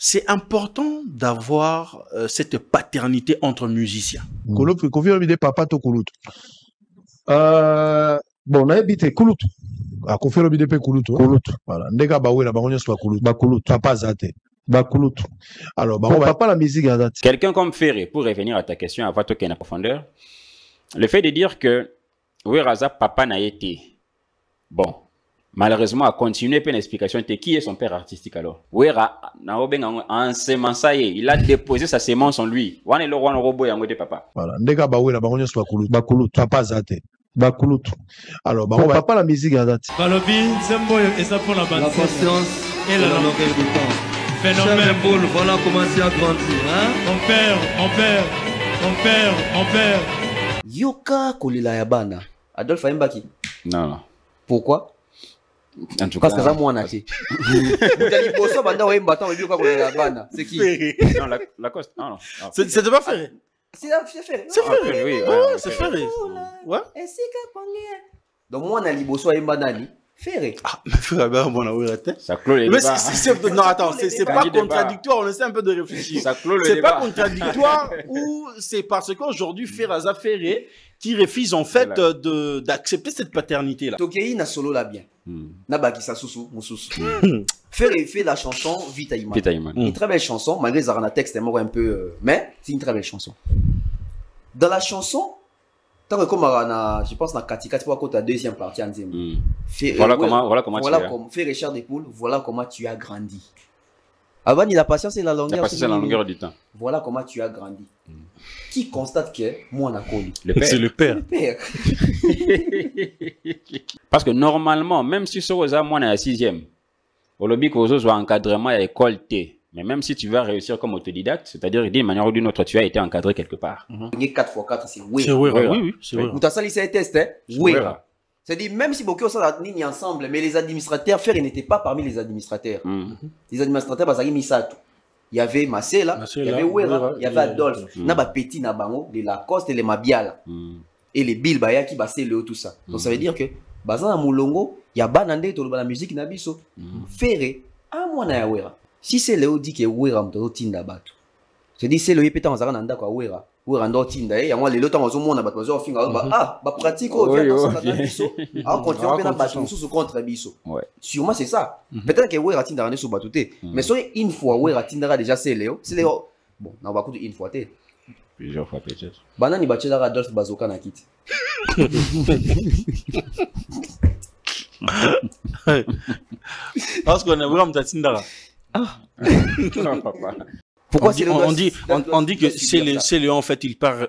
c'est important d'avoir cette paternité entre musiciens. Kulutu, confirme des papa to Kulutu. Bon, on a habité Kulutu. A confirme des pe Kulutu. Kulutu. Voilà. Ndeka bawe la bangonye soit Kulutu. Ba Kulutu. Papa zate. Ba Kulutu. Alors, bah, on va pas la musique à date. Quelqu'un comme Ferré, pour revenir à ta question, avant toi qu'il y ait une profondeur, le fait de dire que Weraza papa n'a été bon. Malheureusement, a continué par une explication. Qui est son père artistique alors? Wera, il a déposé sa semence en lui. Wane le roi robot yango de papa. Voilà. Ndeka bawe la bangonye soit Kulutu. Ba Kulutu. Papa zate. Ba Kulutu. Alors, bah, on va pas la musique à date. Balobi, Zembo et ça pour la bande. La conscience et la longueur du temps. Phénomène. Paul, voilà comment tu as grandi. Hein? Mon père, mon père, mon père, mon père. Yoka Kolila Yabana. Adolphe Mbaki. Non. Pourquoi? En tout cas, parce que ça, moi, on a été. C'est qui? Non, Lacoste. Non. C'était pas Ferré. C'est Ferré. C'est Ferré. Oui, c'est Ferré. Ouais. Donc, moi, on a Liboso et Mbanani. Ferré. Ah, mais Ferré, bon, on a ça clôt les débats. Non, attends, c'est pas contradictoire, on essaie un peu de réfléchir. Ça clôt le débat. C'est pas contradictoire ou c'est parce qu'aujourd'hui, Ferraza Ferré qui refuse en fait d'accepter cette paternité-là. Tokei na solo la bien. Nabaki sa sousou, moussous. Ferré fait la chanson Vita Iman. Une très belle chanson, malgré Zarana texte est mort un peu, mais c'est une très belle chanson. Dans la chanson, tant que comme je pense dans Katika, tu vois quand ta deuxième partie en disant voilà comment fais Richard Despoul, voilà comment tu as grandi. Avant, la patience et la longueur. La patience et la longueur du temps. Voilà comment tu as grandi. Qui constate que moi on a connu? C'est le père. Parce que normalement, même si ce moi on est à 6e, au lobby qu'on soit encadrement à l'école T. Mais même si tu vas réussir comme autodidacte, c'est-à-dire d'une manière ou d'une autre, tu as été encadré quelque part. 4x4, c'est oui. C'est oui, c'est oui. Vous avez fait un test, hein? Oui. C'est-à-dire, même si beaucoup sont mis ensemble, mais les administrateurs, Ferré n'était pas parmi les administrateurs. Les administrateurs, il y avait Marcela, il y avait Wera, il y avait Adolphe, Naba Petit, Nabango, les Lacoste et les Mabiala. Et les Bill Baya qui bassaient le haut, tout ça. Donc ça veut dire que, Bazan Moulongo, il y a Banande, la musique Nabiso. Ferré, à moi, na Wera. Si c'est Léo dit que Wera mto tinda batu. Je dis c'est le yépéta en zarana nda kwa Wera. Wera ndo tinda et yangwa lelo tango zo mona batu zo finga ba pratique au vient dans sa biso. Ah continue na batu sous contre biso. Sûrement c'est ça. Peut-être que Wera tinda rane sous batuté. Mais so une fois Wera tinda déjà c'est Léo. Bon, na ba coup une fois té. Plusieurs fois peut-être. Banani bachela Adolphe Bazoka na kit. Parce qu'on a vraiment Tatindara. Pourquoi on dit que c'est le en fait il part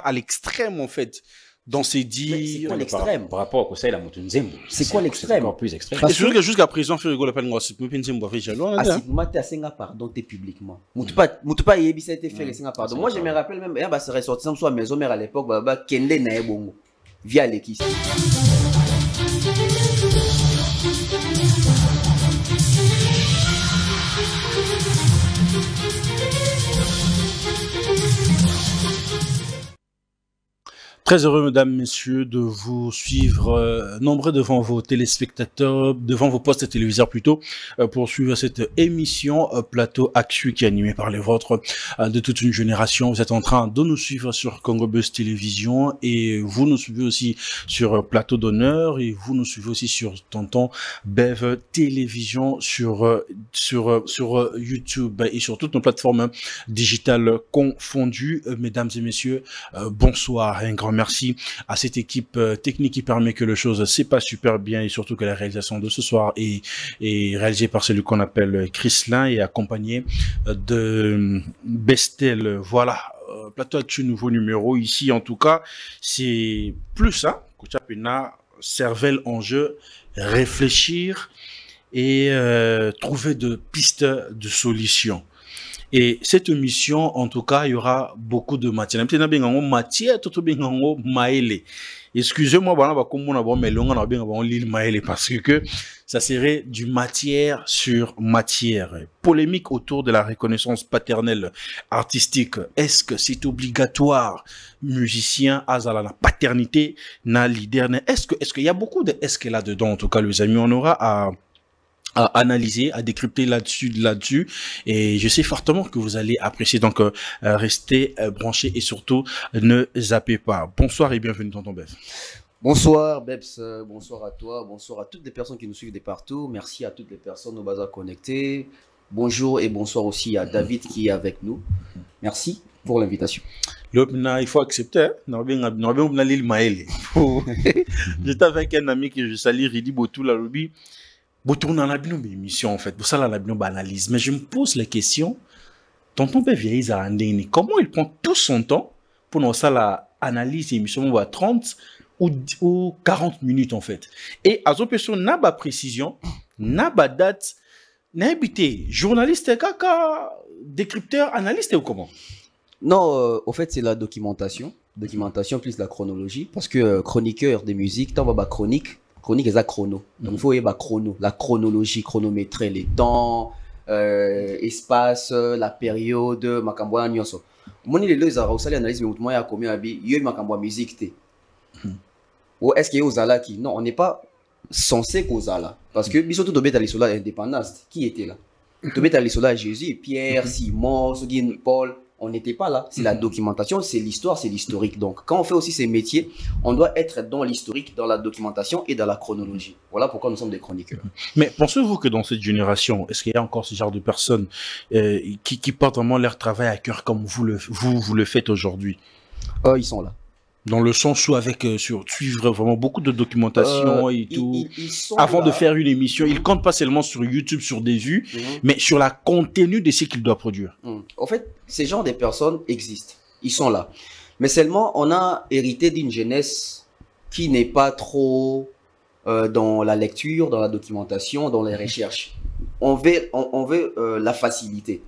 à l'extrême en fait dans ses dires. C'est quoi l'extrême par rapport au conseil la Mutunzembo? C'est quoi l'extrême? Encore plus extrême. Parce que jusqu'à présent fait rigoler pas ngosip Mutunzembo fait jalon. Asimate asenga pardon publiquement. Mutu pas yebisa été fait asenga pardon. Moi je me rappelle même bah c'est ressortissant soit maison mère à l'époque bah Kende na ebongo via l'équipe. Très heureux, mesdames, messieurs, de vous suivre nombreux devant vos téléspectateurs, devant vos postes téléviseurs plutôt, pour suivre cette émission Plateau Actu qui est animée par les vôtres de toute une génération. Vous êtes en train de nous suivre sur Congo Buzz Télévision et vous nous suivez aussi sur Plateau d'Honneur et vous nous suivez aussi sur Tonton Bev Télévision sur YouTube et sur toutes nos plateformes digitales confondues. Mesdames et messieurs, bonsoir, un grand merci à cette équipe technique qui permet que les choses se passent super bien et surtout que la réalisation de ce soir est réalisée par celui qu'on appelle Chrislin et accompagné de Bestel. Voilà, Plateau Actu, nouveau numéro ici. En tout cas, c'est plus ça. Kochapena, cervelle en jeu, réfléchir et trouver de pistes de solutions. Et cette émission, en tout cas, il y aura beaucoup de matière. Excusez-moi, parce que ça serait du matière sur matière. Polémique autour de la reconnaissance paternelle artistique. Est-ce que c'est obligatoire, musicien, azala, la paternité, na leader, est-ce qu'il y a beaucoup de est-ce que là-dedans, en tout cas, les amis, on aura à analyser, à décrypter là-dessus, et je sais fortement que vous allez apprécier. Donc, restez branchés et surtout ne zappez pas. Bonsoir et bienvenue tonton Bev. Bonsoir Bebs, bonsoir à toi, bonsoir à toutes les personnes qui nous suivent de partout. Merci à toutes les personnes au bazar connectées. Bonjour et bonsoir aussi à David qui est avec nous. Merci pour l'invitation. Il faut accepter. J'étais avec un ami que je salue, Ridi Botou, la lobby. Botou, on a une émission en fait. Pour ça, on a une analyse. Mais je me pose la question, tonton Bev, comment il prend tout son temps pour nous ça la analyse émission à 30 ou 40 minutes en fait. Et à ce person n'a pas précision, n'a pas date, n'a habité journaliste, caca, décrypteur, analyste ou comment? Non, au fait, c'est la documentation plus la chronologie, parce que chroniqueur de musique, tant va chronique est la chrono. Donc il faut y avoir chrono, la chronologie, chronométrer les temps, espace, la période, makamboa nyonso. Moni les deux ont aussi analyse mais moi ya combien abi, yo makamboa musique té. Ou est-ce qu'il y a Ozala qui non, on n'est pas censé qu'Ozala parce que biso tout dobeta les soldats indépendance qui était là. Dobeta les soldats Jésus, Pierre, Simon, Sogin, Paul, on n'était pas là. C'est la documentation, c'est l'histoire, c'est l'historique. Donc quand on fait aussi ces métiers, on doit être dans l'historique, dans la documentation et dans la chronologie. Voilà pourquoi nous sommes des chroniqueurs. Mais pensez-vous que dans cette génération, est-ce qu'il y a encore ce genre de personnes qui portent vraiment leur travail à cœur comme vous le faites aujourd'hui? Ils sont là. Dans le sens où suivre vraiment beaucoup de documentation et tout, avant de faire une émission, il compte pas seulement sur YouTube, sur des vues, mais sur la contenu de ce qu'il doit produire. En fait, ces genres de personnes existent, ils sont là. Mais seulement, on a hérité d'une jeunesse qui n'est pas trop dans la lecture, dans la documentation, dans les recherches. On veut la facilité.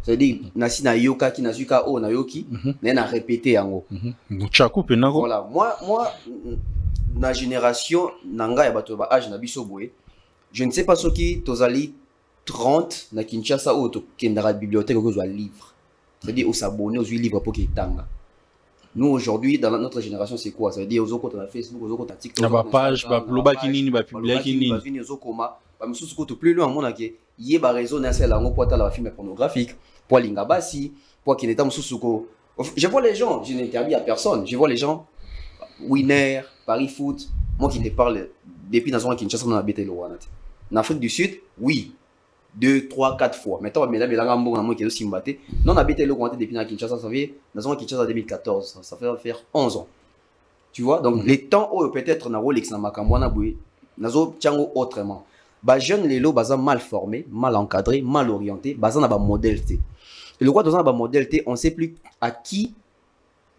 C'est-à-dire, nasi na yoka ki nazuka o na yoki, na répété en haut. Voilà, moi, na génération, nanga ya bato ba âge na biso boye, je ne sais pas ce qui tozali 30 na Kinshasa ou to kendara bibliothèque ou un livre. C'est-à-dire, au s'abonner aux livres pour qu'il tanga. Nous, aujourd'hui, dans notre génération, c'est quoi? Ça veut dire, aux autres, on a Facebook, aux autres, on a TikTok. On a page, bloba kinini, ba publier kinini. Plus loin, on a qui y a raison d'un seul langue pour la film pornographique. Pour l'ingabasi, pour qu'il n'ait mususuko. Je vois les gens, je n'interdis à personne. Je vois les gens, Winner, Paris Foot, moi qui te parle depuis dans un Kinshasa, on a habité le Rwanda. En Afrique du Sud, oui, 2, 3, 4 fois. Maintenant, mais là, on qui est aussi mbatté. Non, on a habité le Rwanda depuis dans Kinshasa, ça fait dans un Kinshasa 2014, ça fait faire 11 ans. Tu vois, donc les temps où peut-être na Rolex na Makambwana Boui, nazo tiango autrement. Bah jeunes les lots baza mal formés, mal encadrés, mal orientés, baza na ba modèle. Et le quoi dans un modèle T, on ne sait plus à qui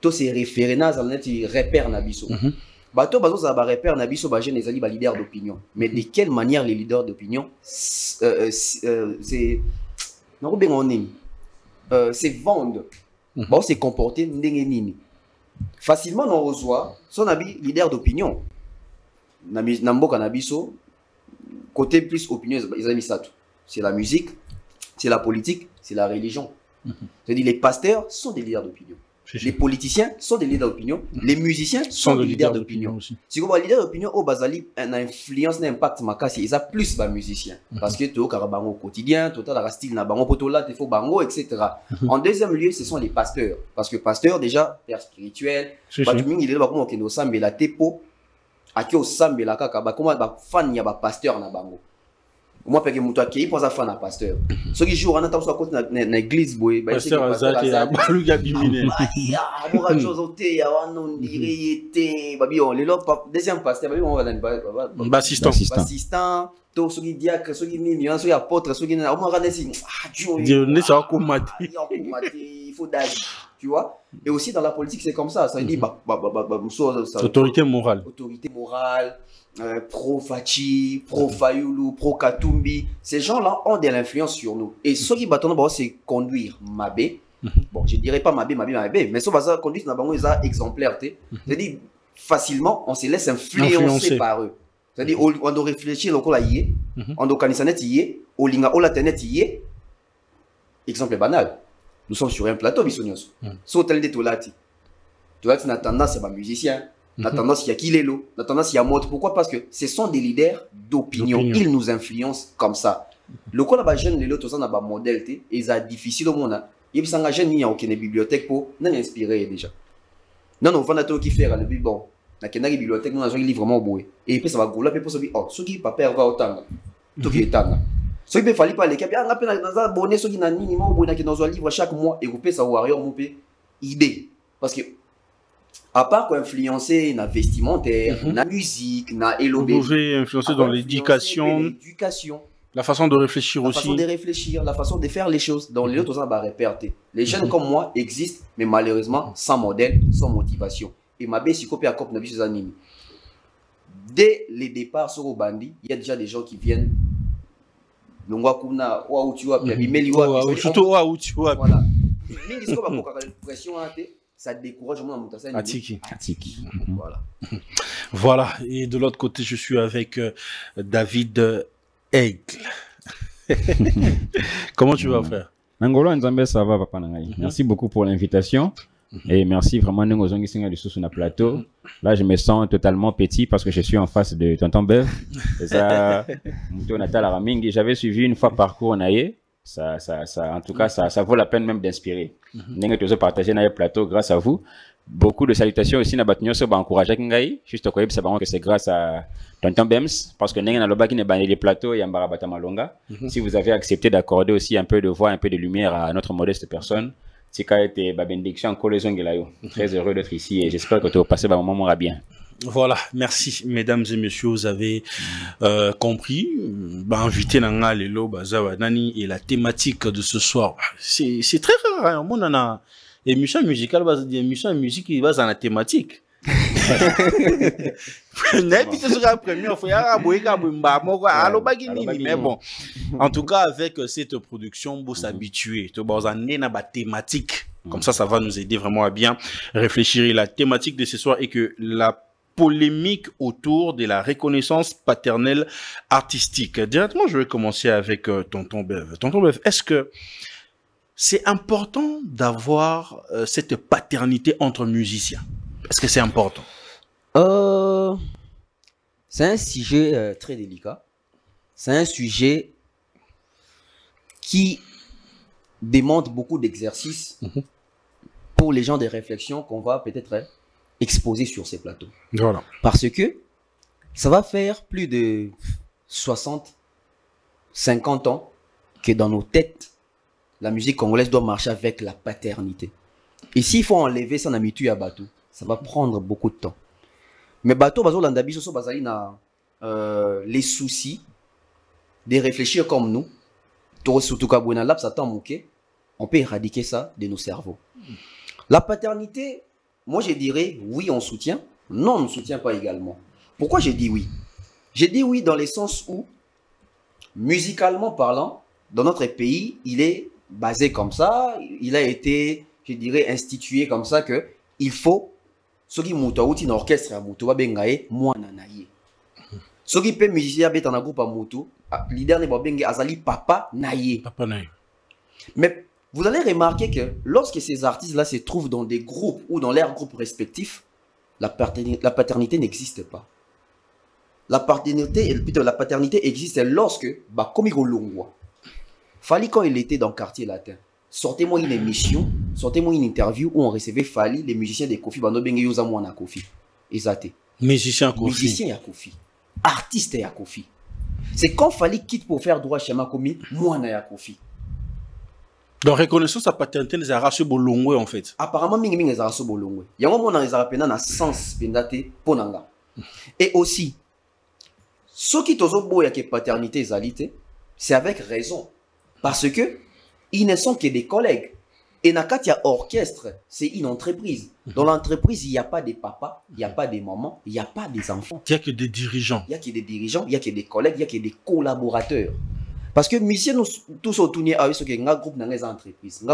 to se référer na zalnet repère na biso. Bah to bazo za ba repère na biso ba jeunes les ali ba leaders d'opinion. Mais de quelle manière les leaders d'opinion c'est non bien on est c'est vendre. Bah c'est comporter ndenge nini. Facilement on reçoit son habit leader d'opinion. Na mboka na biso côté plus opinion ils ont mis ça tout. C'est la musique, c'est la politique, c'est la religion. C'est-à-dire les pasteurs sont des leaders d'opinion. Les politiciens sont des leaders d'opinion. Les musiciens sont des leaders d'opinion. Si vous voyez les leaders d'opinion, au Bazali, une influence, un impact, ils ont plus les musiciens. Parce que tu as au quotidien, tu as style, tu as bango, etc. En deuxième lieu, ce sont les pasteurs. Parce que pasteur, déjà, père spirituel, il est là, il y a la tepo, il y a fan, il y a pasteur na bango. Moi parce que muto qui pense à fan à pasteur ceux qui jouent en attendant soit côté na église boy pasteur azaki ya balu ya bimine ah moi chose oté ya wana ndiriete babi on les deuxième pasteur babi on va dans assistant to ceux qui diacre ceux qui nini ceux qui apôtre ceux qui on va regarder ah Dieu ne ça commander il faut d'âge tu vois et aussi dans la politique c'est comme ça dit autorité morale pro Fachi, pro Fayoulou, pro Katumbi, ces gens-là ont de l'influence sur nous. Et ce qui bâtonnent, c'est conduire Mabé. Bon, je ne dirais pas Mabé, mais ce qui conduire, c'est exemplaire. C'est-à-dire, facilement, on se laisse influencer par eux. C'est-à-dire, on doit réfléchir, on doit canaliser, on doit tenir. Exemple banal. Nous sommes sur un plateau, Bissonios. Sur tel de Tolati. Tolati n'a tendance à être musicien. La tendance, il y a Kilelo. La tendance, il y a Mode. Pourquoi? Parce que ce sont des leaders d'opinion. Ils nous influencent comme ça. Le coup, là, jeune, les autres, ça, modèle, et c'est difficile au monde. Il y a des jeunes qui ont aucune bibliothèque pour nous inspirer déjà. Non, non, on va qui faire le bon. La bibliothèque, nous avons un livre vraiment beau. Et puis, ça va gouler, pour se dire, oh, ceux qui pas perdre va autant. Tout qui est tanga. Ceux qui ne fallait pas les cap, on a dans un bonnet, ceux qui n'ont ni mot, dans un livre chaque mois, et vous pouvez savoir, on peut idée. Parce que, à part quoi influencer la vestimentaire, la musique, la élobé. Vous pouvez influencer dans l'éducation, la façon de réfléchir aussi. La façon de réfléchir, la façon de faire les choses. Dans les autres, on va répéter. Les jeunes comme moi existent, mais malheureusement, sans modèle, sans motivation. Et ma belle, si copie à cop, n'a pas anime. Dès les départs sur le bandit, il y a déjà des gens qui viennent. Ça décourage mon Atiki. Voilà. Voilà. Et de l'autre côté, je suis avec David Aigle. Comment tu vas, frère? Nangolo Nzambe, ça va, papa Nangaï. Merci beaucoup pour l'invitation. Et merci vraiment de nous sur le plateau. Là, je me sens totalement petit parce que je suis en face de Tonton Bev. J'avais suivi une fois parcours Naye. En tout cas, ça vaut la peine même d'inspirer. Nous avons partagé le plateau grâce à vous. Beaucoup de salutations aussi. Nous avons encouragé Ngai. Juste que c'est grâce à Tonton Bems parce que nous avons les plateaux et Mbarabata Malonga. Si vous avez accepté d'accorder aussi un peu de voix, un peu de lumière à notre modeste personne. Très heureux d'être ici et j'espère que tu vas passer un moment bien. Voilà, merci mesdames et messieurs, vous avez compris. Invité Nanga Lelo Bazawanani et la thématique de ce soir, c'est très rare. On a une émission musicale, une émission de musique qui base dans la thématique. Mais bon, en tout cas, avec cette production, vous s'habituer. Dans une thématique. Comme ça va nous aider vraiment à bien réfléchir. Et la thématique de ce soir est que la polémique autour de la reconnaissance paternelle artistique. Directement, je vais commencer avec Tonton Bev. Tonton Bev, est-ce que c'est important d'avoir cette paternité entre musiciens? Est-ce que c'est important? C'est un sujet très délicat. C'est un sujet qui demande beaucoup d'exercices pour les gens de réflexion qu'on va peut-être exposer sur ces plateaux. Voilà. Parce que ça va faire plus de 60, 50 ans que dans nos têtes, la musique congolaise doit marcher avec la paternité. Et s'il faut enlever ça, à Batou, ça va prendre beaucoup de temps. Mais Batou, les soucis de réfléchir comme nous, on peut éradiquer ça de nos cerveaux. La paternité, moi je dirais oui, on soutient. Non, on ne soutient pas également. Pourquoi j'ai dit oui? J'ai dit oui dans le sens où, musicalement parlant, dans notre pays, il est basé comme ça, il a été, je dirais, institué comme ça que il faut ceux qui montent un orchestre à moto, moi nanaye. Ceux qui peuvent musicien être en groupe à moto, leader ne bengé azali papa naye. Papa naye. Mais vous allez remarquer que lorsque ces artistes-là se trouvent dans des groupes ou dans leurs groupes respectifs, la paternité n'existe pas. La paternité existe lorsque, comme il longwa. Fali quand il était dans le quartier latin. Sortez-moi une émission, sortez-moi une interview où on recevait Fali, les musiciens de Kofi, Bando Bengue Yoza Mwana Kofi. Exacté. Musicien Kofi. Musicien à Kofi. Artiste à Kofi. C'est quand Fali quitte pour faire droit chez Makomi, Mwana ya Kofi. Donc, reconnaissance à paternité, les arraches bolongwe en fait. Apparemment, mingi les arraches bolongwe. Il y a un moment dans les arapena na sens pendate ponanga. Et aussi, ceux qui tozo boya que paternité zalité, c'est avec raison. Parce que ils ne sont que des collègues. Et quand il y a orchestre, c'est une entreprise. Dans l'entreprise, il n'y a pas de papa, il n'y a pas de maman, il n'y a pas des enfants. Il n'y a que des dirigeants. Il n'y a que des dirigeants, il n'y a que des collègues, il n'y a que des collaborateurs. Parce que musiciens, nous tous au tournier avec ce que un groupe dans les entreprises.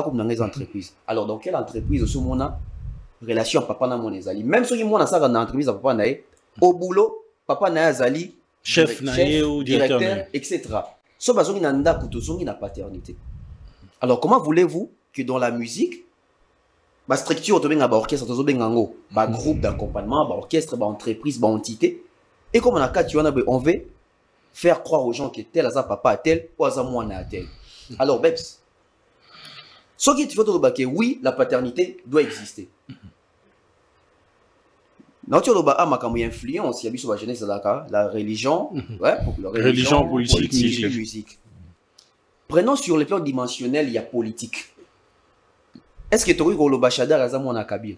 Alors, dans quelle entreprise, ce moment a relation papa na mon ezali. Même ceux qui m'ont dans l'entreprise, papa na au boulot, papa na ezali, chef ou directeur, etc. Ce bazon qui n'a pas paternité. Alors, comment voulez-vous que dans la musique, ba structure to benga ba orchestre to benga ngo ba groupe d'accompagnement ba orchestre ba entreprise ba entité et comme on a quatre on veut faire croire aux gens que tel aza papa tel ou aza mwana tel. Alors Beps, ce qui est faut que oui, la paternité doit exister. Naturellement, bah, makambo influence, il y a sur la jeunesse la religion, ouais, la religion, politique, musique. Prenons sur le plan dimensionnel, il y a politique. Est-ce que tu as le Bachadar Azamouana Kabir?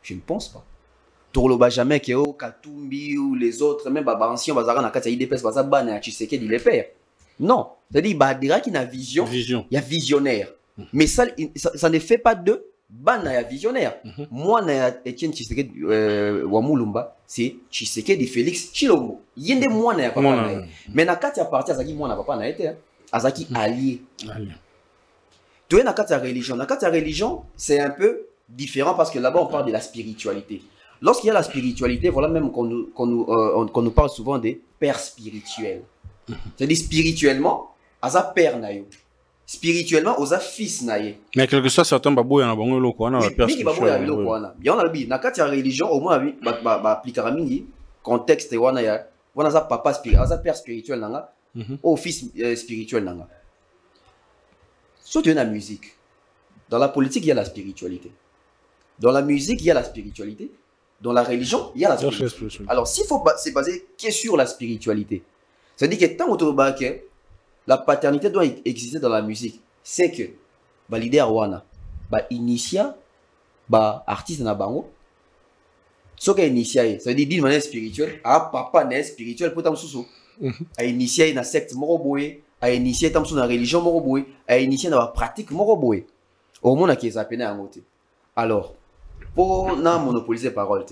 Je ne pense pas. Tu as jamais que Katumbi ou les autres, même anciens, Bazara Nakata, IDPS, Bazabana, Tshisekedi, les pères. Non. C'est-à-dire, Badira qui a vision, il y a visionnaire. Mais ça ne fait pas de Bana ya visionnaire. Moi, na Etienne Tshisekedi Wamulumba, c'est Tshisekedi Félix Chilombo. Yende moi na papa na. Mais na kati ya parti azaki moi na papa na été, azaki allié. Tu es na kati ya religion. Na kati ya religion, c'est un peu différent parce que là-bas on parle de la spiritualité. Lorsqu'il y a la spiritualité, voilà même qu'on nous parle souvent des pères spirituels. C'est-à-dire spirituellement, aza père na yo. Spirituellement, aux fils naïe. Mais quelque chose, certains babou y en a bon lo quoi, na père spirituel. Il y en a bi, na kati ya religion au moins bi ba appliquera mingi contexte wana ya wana za papa spirituel, za père spirituel nanga, au fils spirituel nanga. Surtout dans la musique. Dans la politique, il y a la spiritualité. Dans la musique, il y a la spiritualité. Dans la religion, il y a la spiritualité. Alors, s'il faut se baser que sur la spiritualité, ça veut dire que tant que la paternité doit exister dans la musique, c'est que bah leader wana bah initia bah artiste na bango ce qui initié ça veut dire d'une manière spirituelle ah papa n'est spirituel pour tam sousou a initié na secte moroboé a initié tam sous na religion moroboé a initié na pratique moroboé au monde qui est appelé à côté. Alors pour na monopoliser parole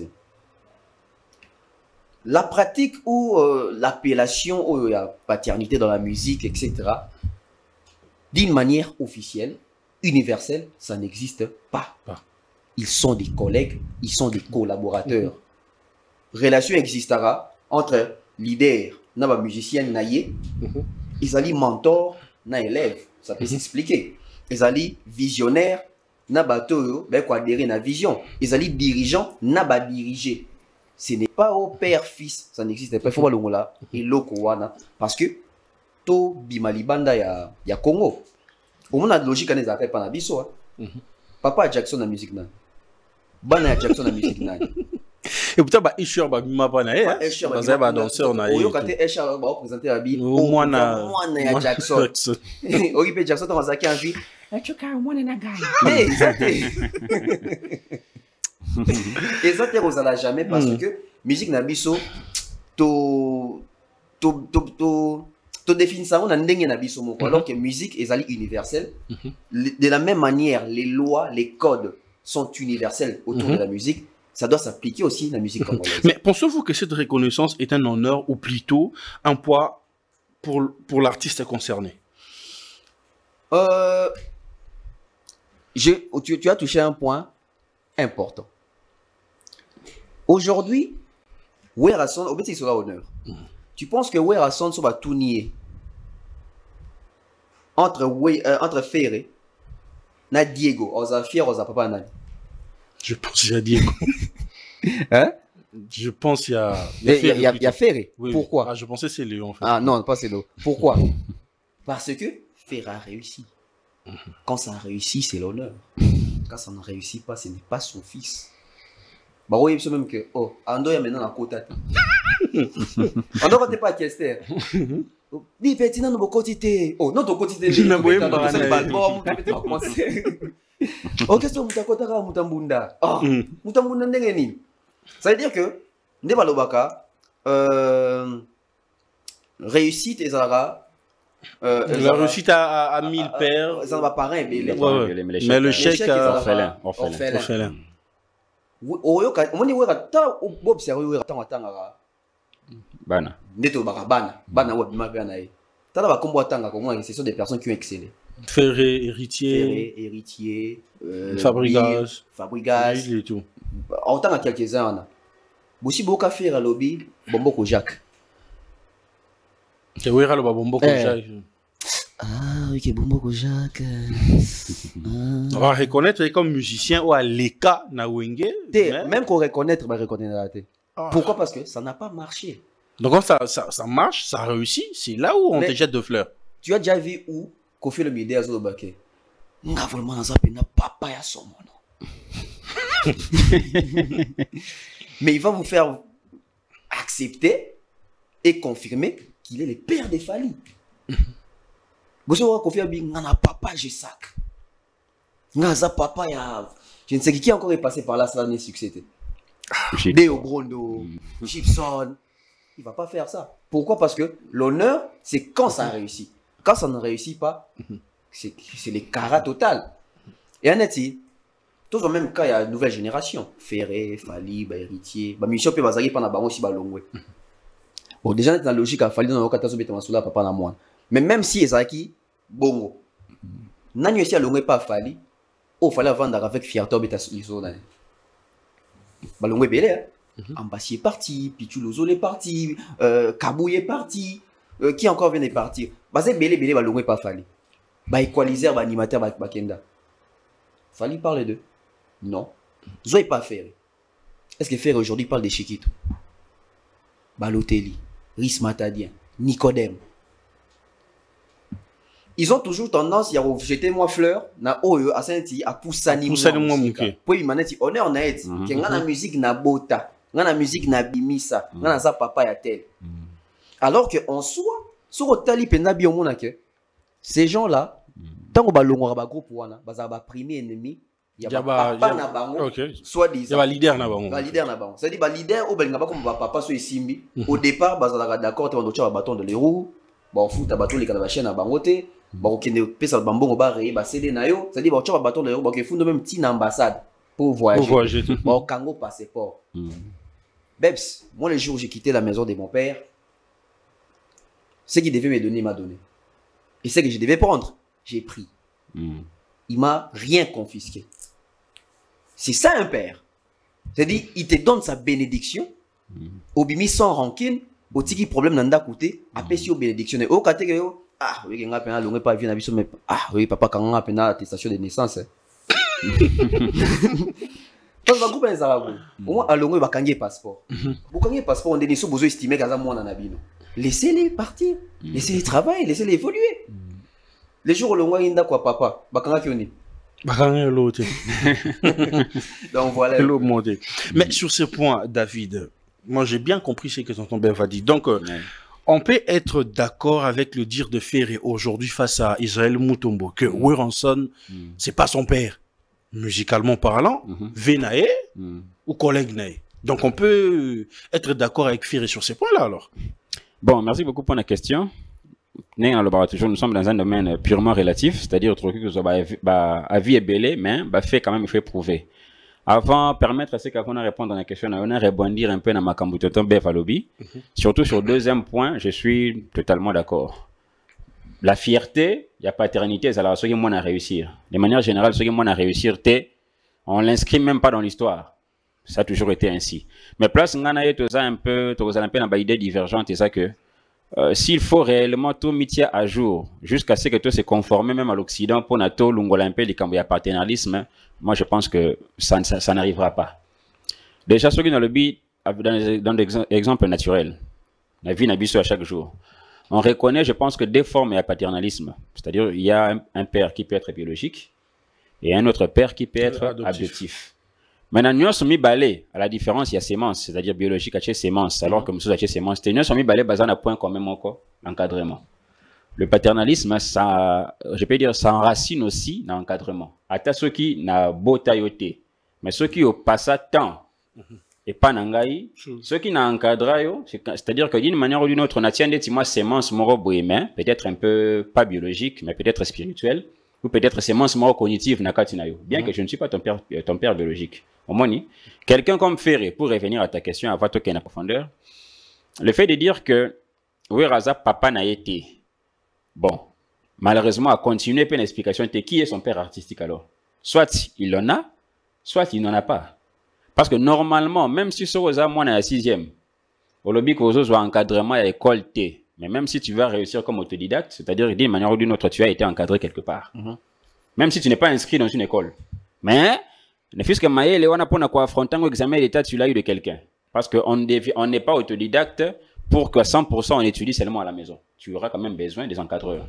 la pratique ou l'appellation ou la paternité dans la musique, etc., d'une manière officielle, universelle, ça n'existe pas. Ils sont des collègues, ils sont des collaborateurs. Relation existera entre leader, na musicien, naïe, ils allaient mentor, na élève, ça peut s'expliquer. Ils allaient visionnaire, na bateau, ben quoi adhérer na vision. Ils allaient dirigeant, na ba diriger. Ce n'est pas au père-fils, ça n'existe pas. Il faut voir là et l'okowana parce que to bimalibanda ya Congo. Au moins la logique on les appelle pas na biso. Papa Jackson na musique na. Bana Jackson na musique na. Et pourtant ba Esher ba bima pa na eh. Ba ba danseur na. Oyo kate Esher ba présenter abi. Au moins na ya Jackson. Oyo pe Jackson to mazaki envie. Tu ka moi na gagne. Et ça ne jamais parce que musique nabiso to définit ça on a ndenge nabiso moko alors que musique est universelle. De la même manière les lois les codes sont universels autour de la musique, ça doit s'appliquer aussi à la musique congolaise. Mais pensez-vous que cette reconnaissance est un honneur ou plutôt un poids pour l'artiste concerné? Tu as touché un point important. Aujourd'hui, Werason, au fait, sera honneur. Tu penses que Werason va tout nier entre Ferré et Diego, Oza Fier, Oza Papa Nani? Je pense qu'il y a Diego. Hein? Je pense qu'il y a. Il y a Ferré. Oui, pourquoi? Ah, je pensais que c'est Léon en fait. Ah non, pas c'est Léon. Pourquoi? Parce que Ferré a réussi. Quand ça a réussi, c'est l'honneur. Quand ça ne réussit pas, ce n'est pas son fils. Bah oui, c'est même que oh, Ando est maintenant en côté. Ando quand t'es pas Kester. Dis petit non bon quotité. Oh non ton quotité. Je n'ai pas bon commencer. Oh qu'est-ce que mutakota ka mutambunda. Ah mutambunda ndenge ni. Ça veut dire que ndeba lobaka réussite ezara la réussite à 1000 paires. Ça va pareil mais le chèque orphelin. Oyoka omoni weka ta observer weka tanga bana neto bana wa bima bana e tala ba kombo tanga ko moi ce sont des personnes qui ont excellé. Ferré héritier Fabregas et tout en tant que quelques-uns bosi boka faire lobby bomboko Jacques ke wera lo bomboko Jacques Ah, ok, Boumoko Jacques. On va reconnaître comme musicien ou à l'EKA na Wenge. Même qu'on reconnaître, bah reconnaître. Pourquoi? Parce que ça n'a pas marché. Donc quand ça marche, ça réussit, c'est là où on te jette de fleurs. Tu as déjà vu où Kofi Olomide a Zolobake? Nga vraiment dans un pays n'a papa ya son nom. Mais il va vous faire accepter et confirmer qu'il est le père des Fally. Vous savez, Kofi Olomide n'a papa j'ai sac. Nga za papa ya, je ne sais qui encore est passé par là, ça n'a succès. Deo Brondo, Gibson. Il va pas faire ça. Pourquoi? Parce que l'honneur, c'est quand ça réussit. Quand ça ne réussit pas, c'est les caras total. Et en est-il, tous en même cas, il y a une nouvelle génération. Ferré, Fally, Héritier. Michel peut bazari pendant baron aussi balongwe. Bon, déjà, dans la logique, Fally dans le cas de papa na moi. Mais même si Ezaki, bongo. N'ani aussi à l'ongwe pas Fally. Oh, fallait vendre avec fierté beta iso. Balongwe belé, hein. Ambassi est parti, Pichulozo est parti, Kabou est parti, qui encore vient de partir? Basé belé belé balongwe pas Fally. Bah équaliser, bah animateur, bah Bakenda. Fally parle d'eux. Non. Zoé pas Ferré. Est-ce que Ferré aujourd'hui parle de Chiquito? Balotelli, Rhys Matadien, Nicodème. Ils ont toujours tendance à jeter moi fleur na oyo à senti à poussani moi muke. Pour il maneti honneur na et que ngana musique na bota, ngana musique na bimisa, ngana za papa ya tel. Alors que en soi, sur tali pena bi omona que ces gens-là tant que balongo ba groupe wana, baza ba premier ennemi, il y a papa na bango, soit disant. Il y a leader na bango. Ba leader na bango. C'est-à-dire ba leader au belinga ba comme ba papa so isimbi. Au départ, baza d'accord te ba bâton de les roues, ba foot bâton les kana chaîne na bangote. Bon, qui ne peut pas bon ba ré ba céder na yo, c'est-à-dire ba tu bâton de les roues, ba que fond même petite ambassade pour voyager. Bon, Kango passeport. Bebs, moi le jour où j'ai quitté la maison de mon père, ce qu'il devait me donner m'a donné. Et ce que je devais prendre, j'ai pris. Il m'a rien confisqué. C'est ça un père. C'est-à-dire, il te donne sa bénédiction, au bimi sans rancune, au tiki problème n'anda coûté, après si au bénédiction. Au caté ah oui, on a peine à l'ongé pas vivre mais ah oui, papa quand on a peine à l'attestation de naissance. Parce que groupe les arabes, au moins à l'ongé va gagner passeport. Vous gagnez passeport, on est sur besoin estimer qu'à moi on a bino. Laissez-les partir, laissez-les travailler, laissez-les évoluer. Les jours où l'on voit quoi papa, bakanga qui on est. Bakanga l'autre. Donc voilà. Mais sur ce point, David, moi j'ai bien compris ce que tonton Ben va dire. Donc on peut être d'accord avec le dire de Ferré aujourd'hui face à Israël Mutombo que Weranson c'est pas son père musicalement parlant, Venae ou collègue Nae. Donc on peut être d'accord avec Ferré sur ces points-là alors. Bon, merci beaucoup pour la question. Nous sommes dans un domaine purement relatif, c'est-à-dire que avis est belé, mais fait quand même il faut prouver. Avant, permettre à ceux qui vont répondre à la question, on a rebondir un peu dans ma cambutoton Befalobi. Surtout sur le deuxième point, je suis totalement d'accord. La fierté, il y a paternité, c'est alors ceux qui m'ont à réussir. De manière générale, ceux qui m'ont à réussir, on l'inscrit même pas dans l'histoire. Ça a toujours été ainsi. Mais place, on a un peu dans l'idée divergente, et ça que s'il faut réellement tout mettre à jour, jusqu'à ce que tout se conforme même à l'Occident pour NATO, l'Ungolympe, les cambios paternalisme, moi je pense que ça n'arrivera pas. Déjà, ceux qui dans le but, dans des exemples naturels, la vie n'a pas à chaque jour. On reconnaît, je pense que deux formes à paternalisme. C'est-à-dire, il y a un père qui peut être biologique et un autre père qui peut être adoptif. Maintenant, nous sommes mis balais. À la différence, il y a sémence, c'est-à-dire biologique, à sémence, alors que nous sommes à sémence. Nous sommes mis balais basé à point quand même encore l'encadrement. Le paternalisme, ça, je peux dire, ça enracine aussi dans l'encadrement. À ceux qui n'a beau tailloté, mais ceux qui ont passé temps et pas n'angaï, ceux qui n'ont encadré, c'est-à-dire que d'une manière ou d'une autre, on a tient des moi sémence moro bohémien, peut-être un peu pas biologique, mais peut-être spirituel, ou peut-être sémence moro cognitive nakatinayo. Bien que je ne suis pas ton père biologique. Au moins, quelqu'un comme Ferré, pour revenir à ta question, avant qu'il y ait une profondeur, le fait de dire que Weraza papa n'a été, bon, malheureusement, a continué une explication de qui est son père artistique alors. Soit il en a, soit il n'en a pas. Parce que normalement, même si ce Rosa, moi, est à 6e, au lobby que vous avez encadrement à l'école T, Mais même si tu vas réussir comme autodidacte, c'est-à-dire d'une manière ou d'une autre, tu as été encadré quelque part. Même si tu n'es pas inscrit dans une école. Mais, ne fût-ce que Maël, on a pour affronter un examen d'état, tu l'as eu de quelqu'un. Parce qu'on n'est pas autodidacte pour que 100% on étudie seulement à la maison. Tu auras quand même besoin des encadreurs.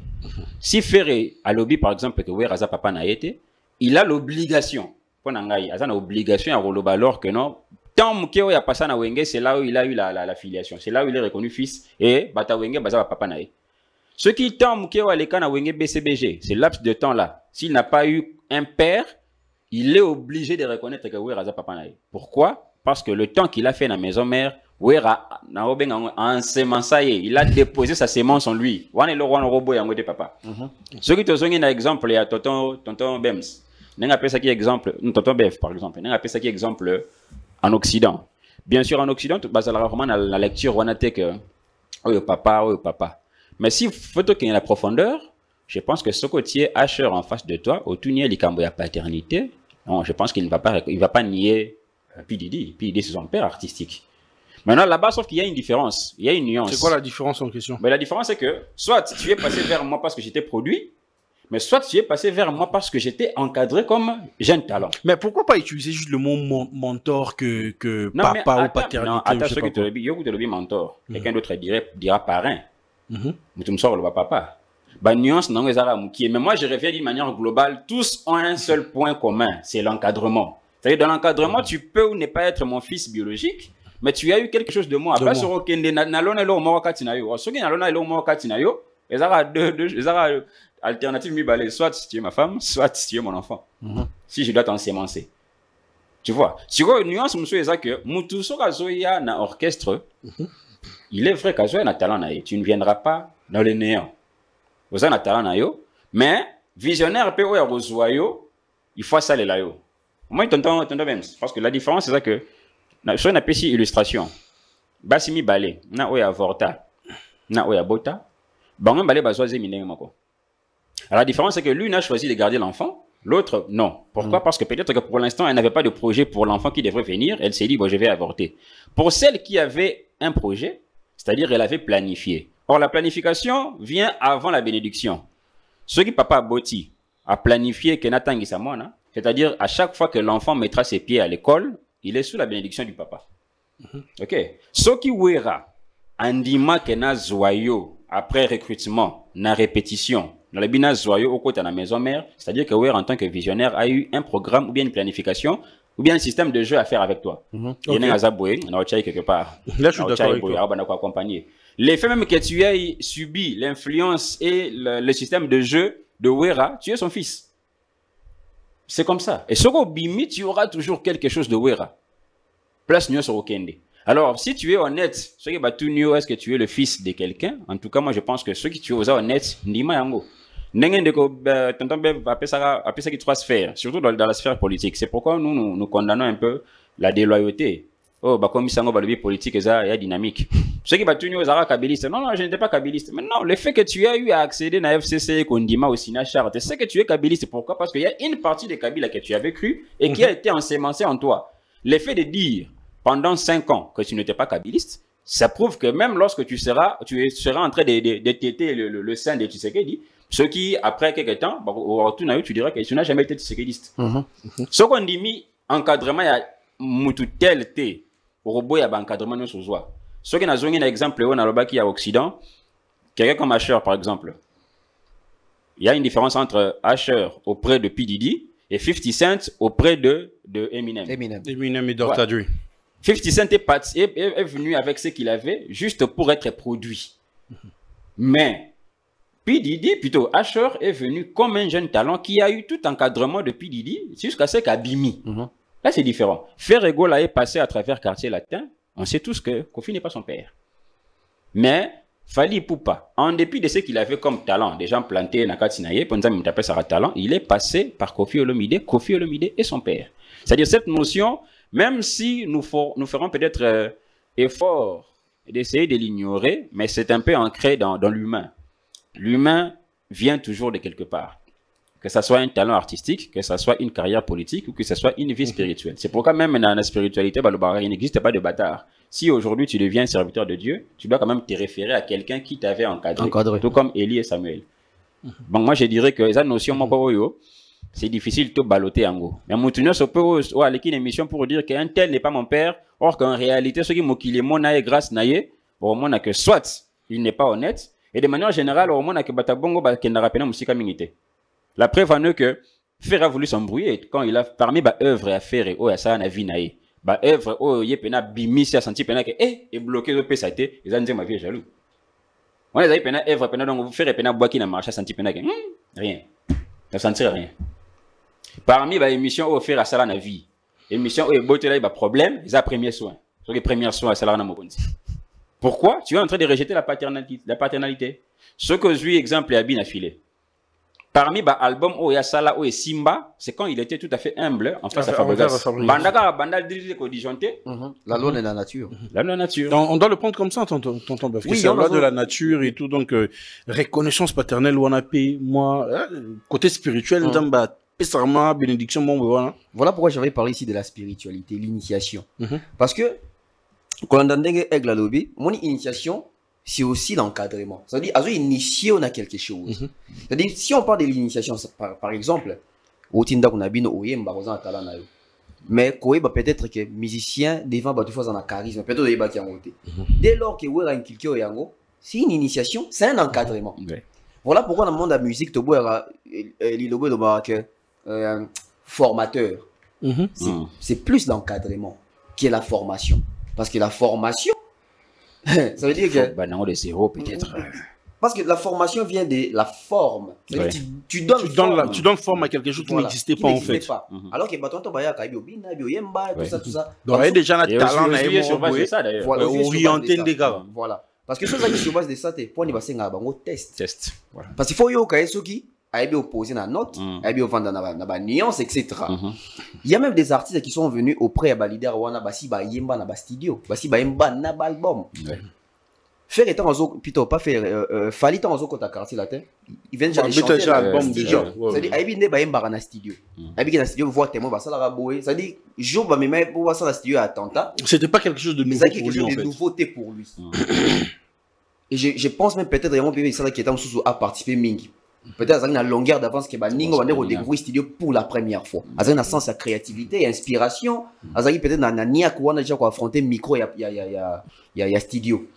Si Ferré a lobby, par exemple, que Weraza Papa n'a été, il a l'obligation. Il a l'obligation à relever alors que non. Tant qu'il y a passé à Wenge, c'est là où il a eu la filiation. C'est là où il est reconnu fils. Et Bata Wenge, Baza Papa n'a été. Ce qui tant qu'il y a les cas à Wenge BCBG, c'est laps de temps là. S'il n'a pas eu un père, il est obligé de reconnaître que Weraza Papa n'a été. Pourquoi? Parce que le temps qu'il a fait dans la maison mère, Wera a ensemencé, il a déposé sa sémence en lui. Papa. Ce qui te sonne un exemple, il y a tonton Bems. N'en appelle ça qui exemple, tonton Bev par exemple. N'en appelle ça qui exemple en Occident. Bien sûr, en Occident, tu bases la lecture, on a que oh papa. Mais si faut qu'il y ait la profondeur, je pense que ce côté Asher en face de toi, au tout nier la paternité, non, je pense qu'il ne va pas nier P. Diddy, c'est son père artistique. Maintenant, là-bas, sauf qu'il y a une différence, il y a une nuance. C'est quoi la différence en question? Mais la différence, c'est que soit tu es passé vers moi parce que j'étais produit, mais soit tu es passé vers moi parce que j'étais encadré comme jeune talent. Mais pourquoi pas utiliser juste le mot mentor que non, papa ou paternité? Non, attends, ce que tu as dit mentor. Quelqu'un d'autre dira parrain. Mais tu me sors le papa. Bah, nuance, non, mais moi, je reviens d'une manière globale. Tous ont un seul point commun, c'est l'encadrement. C'est-à-dire, dans l'encadrement, tu peux ou ne pas être mon fils biologique, mais tu as eu quelque chose de moi. Après, sur Okende, nalona lo mo wakati na yo. Soki nalona lo mo wakati na yo, ezara deux alternatives mi balé. Soit tu es ma femme, soit tu es mon enfant. Si je dois t'ensemencer. Tu vois. Si vous nuance, monsieur, c'est que mutu soka zoya na orchestre, il est vrai qu'azoya na talent na yo. Tu ne viendras pas dans le néant. Vous avez un talent na yo, mais visionnaire peut oya rozoyo, il faut ça les la yo. Moi, t'entends même. Parce que la différence, c'est ça que sur une petite illustration, Basimi Balé, na oya Vorta, na oya Bota, Bangan Balé bazoise mineng mako. La différence, c'est que l'une a choisi de garder l'enfant, l'autre non. Pourquoi? Parce que peut-être que pour l'instant, elle n'avait pas de projet pour l'enfant qui devrait venir. Elle s'est dit, bon, je vais avorter. Pour celle qui avait un projet, c'est-à-dire elle avait planifié. Or, la planification vient avant la bénédiction. Ce qui papa Boti a planifié que Natangi Samona, c'est-à-dire à chaque fois que l'enfant mettra ses pieds à l'école, il est sous la bénédiction du papa. Ok. Ce qui ouera, andima kena zoyo après recrutement, na répétition, dans le bina zoyo au côté de la maison mère, c'est-à-dire que ouera en tant que visionnaire a eu un programme ou bien une planification ou bien un système de jeu à faire avec toi. Il y a un azaboué, on a quelque part. Là, je suis d'accord avec toi. Accompagner. Les faits même que tu as subi l'influence et le système de jeu de Wera, tu es son fils. C'est comme ça. Et sur Bimi, tu auras toujours quelque chose de Wera. Place Nyo sur Okende. Alors, si tu es honnête, ce qui est est-ce que tu es le fils de quelqu'un? En tout cas, moi, je pense que ceux qui tu es honnête, Ndima Yango. Après ça qui trois sphères, surtout dans la sphère politique. C'est pourquoi nous condamnons un peu la déloyauté. Oh, bah, comme ça, le politique est dynamique. Ceux qui battent aux arabes kabylistes. Non, je n'étais pas kabyliste. Mais non, le fait que tu as eu à accéder à FCC et Kondima au Sina Charte, c'est que tu es kabyliste. Pourquoi? Parce qu'il y a une partie des Kabyles que tu avais cru et qui a été ensemencée en toi. Le fait de dire pendant 5 ans que tu n'étais pas kabyliste, ça prouve que même lorsque tu seras en train de téter le sein de Tshisekedi, ce qui, après quelques temps, au retour, tu diras que tu n'as jamais été tshisekidiste. Ce qu'on dit, encadrement, il y a mutu tel té. Au robot, il y a un encadrement de sous-joie. Ce qui n'a pas un exemple, on a le qui est à Occident, quelqu'un comme Asher, par exemple. Il y a une différence entre Asher auprès de P. Diddy et 50 Cent auprès de Eminem. Eminem et Dr. Dre. 50 Cent est venu avec ce qu'il avait juste pour être produit. Mais P. Diddy, plutôt Asher, est venu comme un jeune talent qui a eu tout encadrement de P. Diddy jusqu'à ce qu'Abimi. Là, c'est différent. Ferrego là est passé à travers quartier latin. On sait tous que Kofi n'est pas son père. Mais Fali Poupa, en dépit de ce qu'il avait comme talent, des gens plantés dans Katinaye, talent, il est passé par Kofi Olomide. Kofi Olomide est son père. C'est-à-dire cette notion, même si nous ferons peut-être effort d'essayer de l'ignorer, mais c'est un peu ancré dans l'humain. L'humain vient toujours de quelque part. que ça soit un talent artistique, que ça soit une carrière politique ou que ça soit une vie spirituelle. C'est pourquoi même dans la spiritualité, il n'existe pas de bâtard. Si aujourd'hui tu deviens serviteur de Dieu, tu dois quand même te référer à quelqu'un qui t'avait encadré, tout comme Élie et Samuel. Bon, moi je dirais que ça notion, c'est difficile de baloter en gros. Mais maintenant, je peux aller une émission pour dire qu'un tel n'est pas mon père, or qu'en réalité, ce qui m'a qu'il est mon grâce naïe, au moins que soit il n'est pas honnête, et de manière générale, au moins que Batabongo n'a rappelé musique minité. La preuve en est que Fer a voulu s'embrouiller quand il a parmi les œuvres à faire et à ça na vie naïe. Bah œuvre il pena bimi si a senti pena que est bloqué de pesate, ils ont dit ma vie est jaloux. On les a pena œuvre pena donc vous faire pena bois qui n'a marché senti pena que rien. Ne sentir rien. Parmi les émissions où faire à ça na vie. Émission où botte là il y a problème, ils a premiers soins. Sur les premiers soins à ça là na mokonzi. Pourquoi? Tu es en train de rejeter la paternalité. Ce que je lui exemple à bien affilé. Parmi les albums où il y a Sala où Simba, c'est quand il était tout à fait humble en face à Fabregas. La loi de la nature. La loi de la nature. On doit le prendre comme ça, tonton Bœuf. Oui, c'est la loi de la nature et tout. Donc, reconnaissance paternelle, Wanape, moi, côté spirituel, bénédiction, bon, voilà. Voilà pourquoi j'avais parlé ici de la spiritualité, l'initiation. Parce que, quand on a dit aigle à lobby, mon initiation, c'est aussi l'encadrement. C'est-à-dire, initier, on a quelque chose. C'est-à-dire, si on parle de l'initiation, par exemple, au Tinda qu'on a bien au Yemba, mais peut-être que musicien devant battu fois en charisme, peut-être qu'il y a dès lors que vous avez inculqué yango, c'est une initiation, c'est un encadrement. Voilà pourquoi dans le monde de la musique, tu vois formateur. C'est plus l'encadrement que la formation. Parce que la formation, ça veut dire que... Bah non, les zéros peut-être. Parce que la formation vient de la forme. Ouais. Tu donnes forme à quelque chose qui n'existait pas en fait. Alors que Baton Tobaya, Kaibio Yemba, tout ça, tout ça. Donc il y a déjà un talent sur ça d'ailleurs. orienté des gars. Voilà. Parce que ce qui sur base de ça, tu pour passer un test. Parce qu'il faut que ceux qui aient opposé la note, aient vendre la nuance, etc. Il y a même des artistes qui sont venus auprès de leader Wana Basi Yemba na studio, Basi Yemba na album. Faire étant en plutôt pas faire fallait en zo kota quartier latin. Ils viennent déjà chanter album déjà. C'est-à-dire aïbi ne ba yemba na studio. Aïbi na studio voit témoin ba ça la boé. C'est-à-dire jour ba même pour voir ça la studio à Tanta. C'était pas quelque chose de nouveau pour lui en fait. C'était nouveauté pour lui. Et je pense même peut-être vraiment que ça qui est en sous à participer mingi. Peut-être dans la longueur d'avance que Ningo va découvrir studio pour la première fois. Dans un sens à créativité et inspiration, Azaki peut-être na niak ou on a déjà affronté micro il y a studio.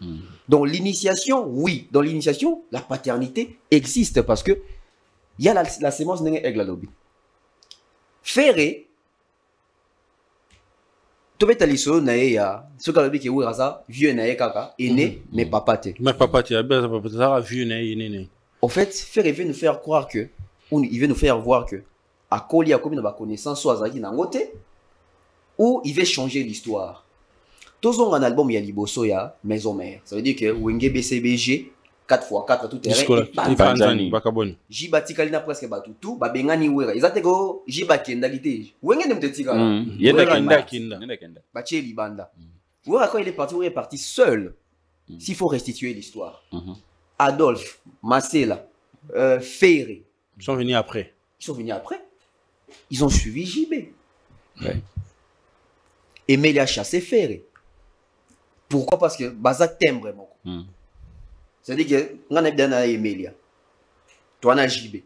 Donc l'initiation, oui, dans l'initiation, la paternité existe parce que il y a la sémence d'un aigle à lobby. Ferré, tu peux t'aller sur Naïa, ce que lobby qui est où ça, vieux Naïa kaka, est né, mais papa t'es. Mais papa t'es, ça vieux Naïa, né. En fait, Ferré veut nous faire croire que, ou il veut nous faire voir que, à Koli a commis de ma connaissance, soit Azaki Nangote, ou il veut changer l'histoire. Tous ont un album, il y a Liboso, il y a Maison Mère. Ça veut dire que Wenge BCBG, 4x4 tout terrain. Jibati Kalina presque tout, Babengani Wera. Ils ont dit Jibaki Ndalité. Wenge ne me dit pas. Baché Libanda. Wera, quand il est parti seul. S'il faut restituer l'histoire. Adolphe, Marcella, Ferré. Ils sont venus après. Ils ont suivi JB. Emelia chassé Ferré. Pourquoi? Parce que Baza t'aime vraiment. C'est-à-dire que on a bien Emelia. Toi on a JB.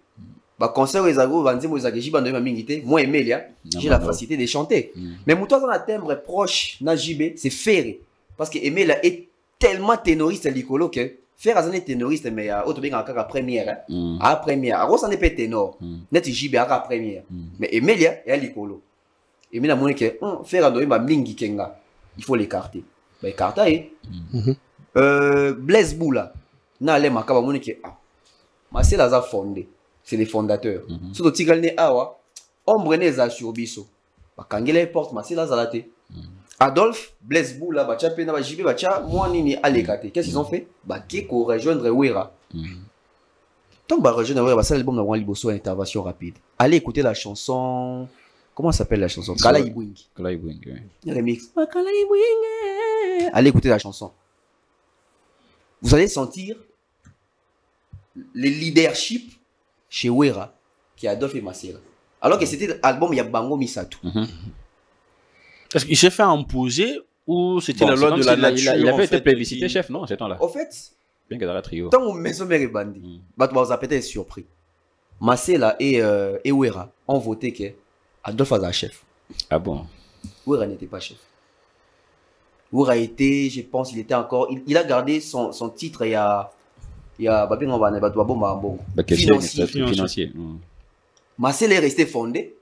Bah concert les agos vanzi mo ezaki JB ndo mingité, moi Emelia, j'ai la facilité de chanter. Mais moi toi on a timbre proche na JB, c'est Ferré. Parce que Emelia est tellement ténoriste à l'écolo que faire azane ténoriste mais à autre bien à première à première. Aro ça n'est pas ténor. Net JB à première. Mais Emelia est à l'écolo. Emelia mon que faire ando ma mingi kenga. Il faut l'écarter. Bah écarter. Blaise Boula na le makaba mon que c'est la fondé. C'est les fondateurs. Surtout tigal ne awa ombre ne za sur biso. Ba kangele porte ma c'est la zalate. Adolphe, Blaise Boula, Bacha Pena, Bajibe, Bacha, moi Nini, Alekate. Qu'est-ce qu'ils ont fait? Bah, Keko rejoindre Wera. Tant que rejoindre Wera, c'est l'album d'avoir Liboso à intervention rapide. Allez écouter la chanson. Comment s'appelle la chanson? Kalaïbouing. Kalaïbouing, oui. Remix. Kalaïbouing. Allez écouter la chanson. Vous allez sentir le leadership chez Wera qui est Adolphe et Masséla. Alors que c'était l'album, il y a Bango Misato. Est-ce qu'il s'est fait imposer ou c'était la loi de la nature? Il avait été plébiscité chef, non, ce temps-là. Au fait, bien que dans la trio. Tant que Maison Mère est bandit, vous avez peut-être surpris. Masséla et Ouera ont voté que Adolphe a chef. Ah bon? Ouera n'était pas chef. Ouera était, je pense, il était encore. Il a gardé son titre il y a financier. Masséla est resté fondé.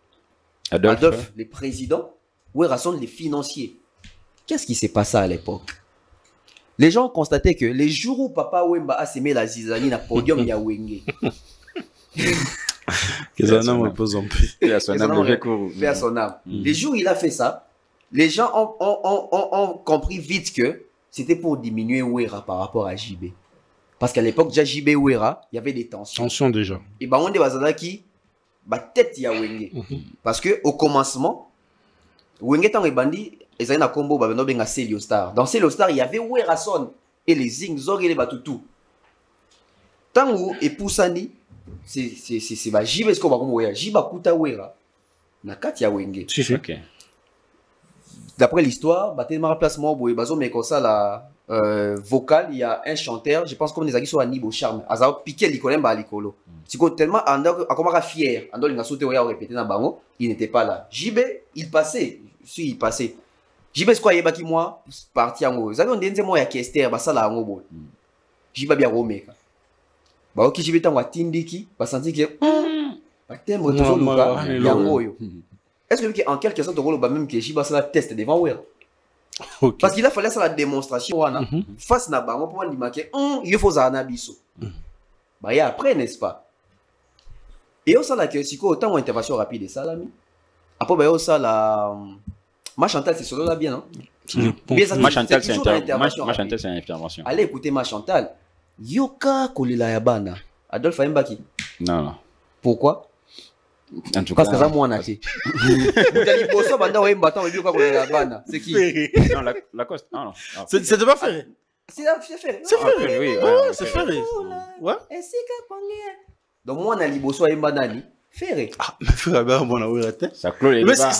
Adolphe, les présidents. Ouera sont les financiers. Qu'est-ce qui s'est passé à l'époque? Les gens ont constaté que les jours où Papa Wemba a semé la zizanie na podium ya Wenge. Que son âme repose en paix. Paix à son âme. Les jours où il a fait ça, les gens ont compris vite que c'était pour diminuer Ouera par rapport à JB. Parce qu'à l'époque, déjà JB Ouera, il y avait des tensions. Tensions déjà. Et bah on dit Bazadaki, bah tête ya Wenge. Parce que au commencement, Wenge tant bandi, ils avaient un combo bah ben benga Celio Star. Dans Celio Star, il y avait Ouera Son et les Zing Zog et les Batutu. Tant où et Poussani, c'est bah JB ce qu'on va comme Ouera, JB Kuta Ouera. Na kat ya Wenge. Si. OK. D'après l'histoire, bah tellement remplacement boy bazo mais comme ça la vocal, il y a un chanteur, je pense comme les aguis sont à Nibo Charme. Azao piqué l'icolem ba l'icolo. Si tellement ando akomaka fier, ando linga sauté oya répéter na bango, il n'était pas là. JB, il passait. Si il passait. JB ce quoi yeba ki moi parti en haut. Zalo ndenze moi ya Kester ba sala en haut. JB bien romeka. Ba oki JB tango atindiki, ba senti que ba tembo toujours luka yango yo. Est-ce que en quelque sorte rôle ba même que JB ça la test devant Ouera? Okay. Parce qu'il a fallu ça la démonstration face na bango pour dire que il faut ça na biso. Bah et après n'est-ce pas? Et au ça la que si autant une intervention rapide ça là mi. Après bah au ça la Ma Chantal c'est solo là bien non? Ma Chantal c'est une intervention. Allez écouter Ma Chantal. Yoka kolila ya bana. Adolphe Mbaki. Non. Pourquoi? En tout cas, parce que ça moi on a fait. Vous allez bosser pendant un bâton et yoka kolila ya bana. C'est qui? Non, la Coste. Non. C'était pas Ferré. C'est Ferré. C'est Ferré. Oui, c'est Ferré. Ouais. Donc moi on a liboso à Mbanani. Ferré. Ah, mais Ferré, bon, on a ça clôt les débats.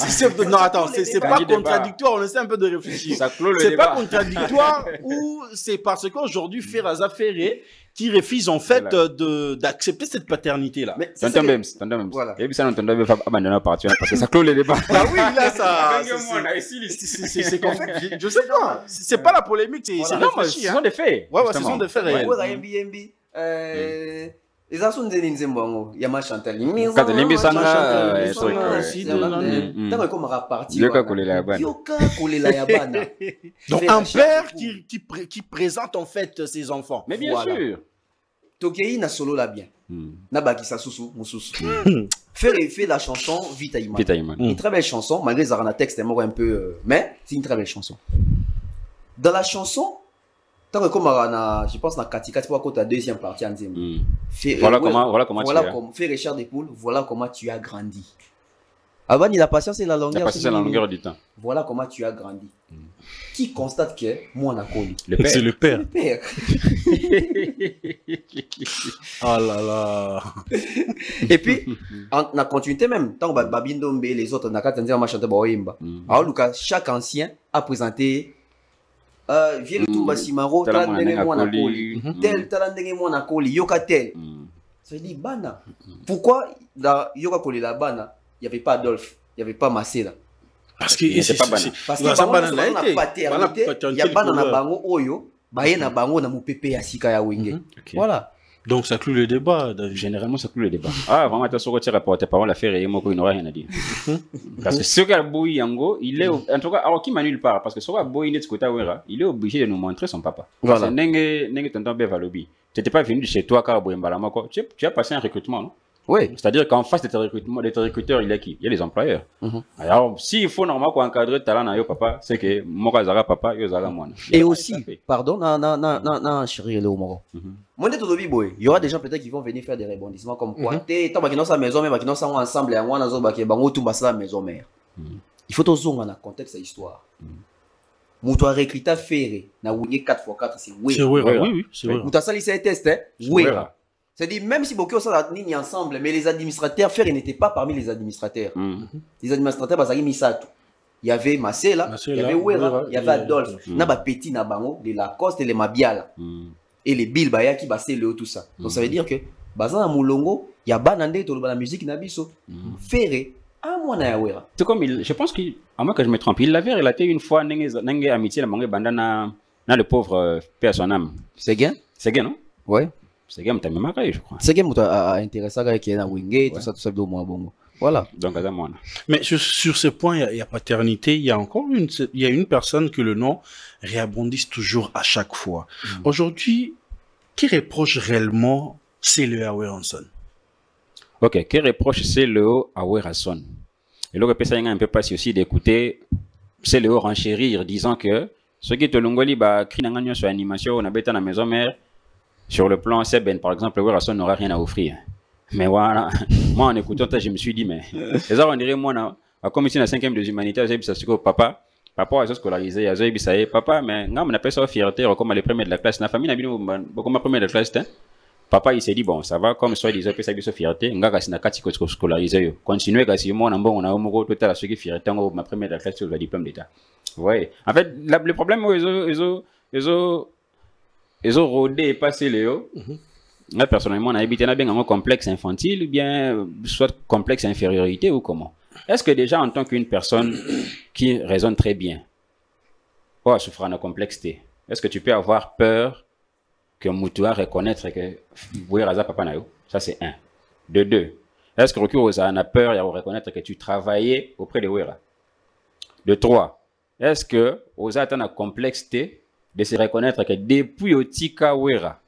Non, attends, c'est pas contradictoire, on essaie un peu de réfléchir. Ça clôt le débat. C'est pas contradictoire ou c'est parce qu'aujourd'hui, Ferraza Ferré qui refuse en fait d'accepter cette paternité-là. Mais t'entends même. Voilà. Et puis ça, on entend même abandonner la partie parce que ça clôt les débats. Ah oui, là, ça. C'est qu'en fait, je sais pas. C'est pas la polémique, c'est réfléchi. Ce sont des faits. Ouais, ce sont des faits réels. Les asos nzeli mbongo ya Ma Chantal. Quand limbi sanga tant comme reparti. Yoka kolela ya bana. Yoka kolela ya bana. Donc un père qui présente en fait ses enfants. Mais bien sûr. Tokei na solo la bien. Na bakisa susu mususu. Fait la chanson Vita Ima. Une très belle chanson malgré Zarana texte un peu mais c'est une très belle chanson. Dans la chanson tant que comme je pense na Katika tu vois quand ta deuxième partie en deuxième. Voilà comment fait Richard Despoul, voilà comment tu as grandi. Avant la patience et la longueur. La patience et la longueur du temps. Voilà comment tu as grandi. Qui constate que moi on a connu. C'est le père. Le père. Oh là là. Et puis on a continué même tant que Babindombe les autres na katanzia Ma Chantal Boyimba. Alors Lucas chaque ancien a présenté viens le tout Basimaro talandenge moi na koli tel talandenge moi na koli yoka tel ça dit bana pourquoi dans yoka koli la bana il y avait pas Adolphe il y avait pas Masséla parce que c'est pas bana parce que bana na paternité il y a bana na bango oyo baye na bango na mupepe ya sika ya Wenge voilà. Donc ça cloue le débat. Généralement ça cloue le débat. Ah vraiment tu sorti rapporter parole à faire et moi il n'aura rien à dire. Parce que ce gars Boy Yango, il est en tout cas alors qui m'a nulle part parce que ce gars Boy net côté Ouera, il est obligé de nous montrer son papa. Voilà. Nenge tonton Bevalobi. Tu n'étais pas venu de chez toi car Boy Mbalama quoi. Tu as passé un recrutement non? Oui. C'est-à-dire qu'en face de tes recruteurs, il y a qui? Il y a les employeurs. Alors, s'il faut normalement encadrer le talent dans papa, c'est que moi, Zara papa, yo Zara moi. Et aussi, pardon, non, chérie, le Moro. Moi, il y aura des gens peut-être qui vont venir faire des rebondissements comme quoi. Tant qu'ils ont sa maison mère, qu'ils ont ensemble et moi, dans une bango tout bas la maison mère. Il faut toujours dans le contexte de l'histoire. Moutoua recruta Ferré, na ouye 4x4, c'est oui. C'est oui, c'est vrai. Moutoua sali c'est test, oui. C'est-à-dire, même si beaucoup sont ensemble, mais les administrateurs, Ferré n'était pas parmi les administrateurs. Les administrateurs, il y avait Marcela, il y avait Ouera, il y avait Adolphe, il y avait Petit Nabango, les Lacoste et les Mabiala. Et les Bill Baya qui bassaient le haut, tout ça. Donc ça veut dire que, Bazan à Moulongo, il y a Banandé, tout la musique Nabiso. Ferré, à moi, Ouera. C'est comme, je pense qu'à moins que je me trompe, il l'avait relaté une fois, Nengue Amitié, la Mangé Bandana, le pauvre père son âme. C'est gain? C'est gain, non? Ouais. C'est gain, t'as même marqué, je crois. C'est gain, t'as intéressé à qui est dans Wingate, tout ça, au moins bon. Voilà. Donc, mais sur ce point, il y a paternité. Il y a encore une personne que le nom réabondisse toujours à chaque fois. Aujourd'hui, qui reproche réellement CLE à Weranson? Ok, qui reproche CLE à Weranson? Et là, on peut un peu passer aussi d'écouter CLE renchérir, disant que ce qui est le Longoli, crie sur l'animation, on a bêté dans la maison mère. Sur le plan Seben, par exemple, Weranson n'aura rien à offrir. Mais voilà, moi en écoutant ça, je me suis dit, mais les gens on dirait, moi, comme ici dans la 5e des humanités, j'ai dit, ça, c'est que papa a scolarisé, j'ai dit, ça y est, papa, mais on appelle ça fierté, comme les premiers de la classe. La famille n'a pas beaucoup de premiers de la classe. Papa, il s'est dit, bon, ça va, comme soit ils ont fait ça, fierté, on a scolarisé. Continuez, si moi, on a un mot, tout à l'heure, ce qui est fierté, on a ma première de la classe sur le diplôme d'État. Ouais. En fait, le problème, ils ont rodé et passé Léo. Là, personnellement, on a habité un complexe infantile, ou bien soit complexe infériorité ou comment. Est-ce que déjà, en tant qu'une personne qui raisonne très bien, souffre de complexité, est-ce que tu peux avoir peur que Moutoua reconnaître que Weraza Papa Nayo? Ça, c'est un. De deux, est-ce que Rokurosa a peur de reconnaître que tu travaillais auprès de Wera? De trois, est-ce que Oza a la complexité de se reconnaître que depuis Otika Wera,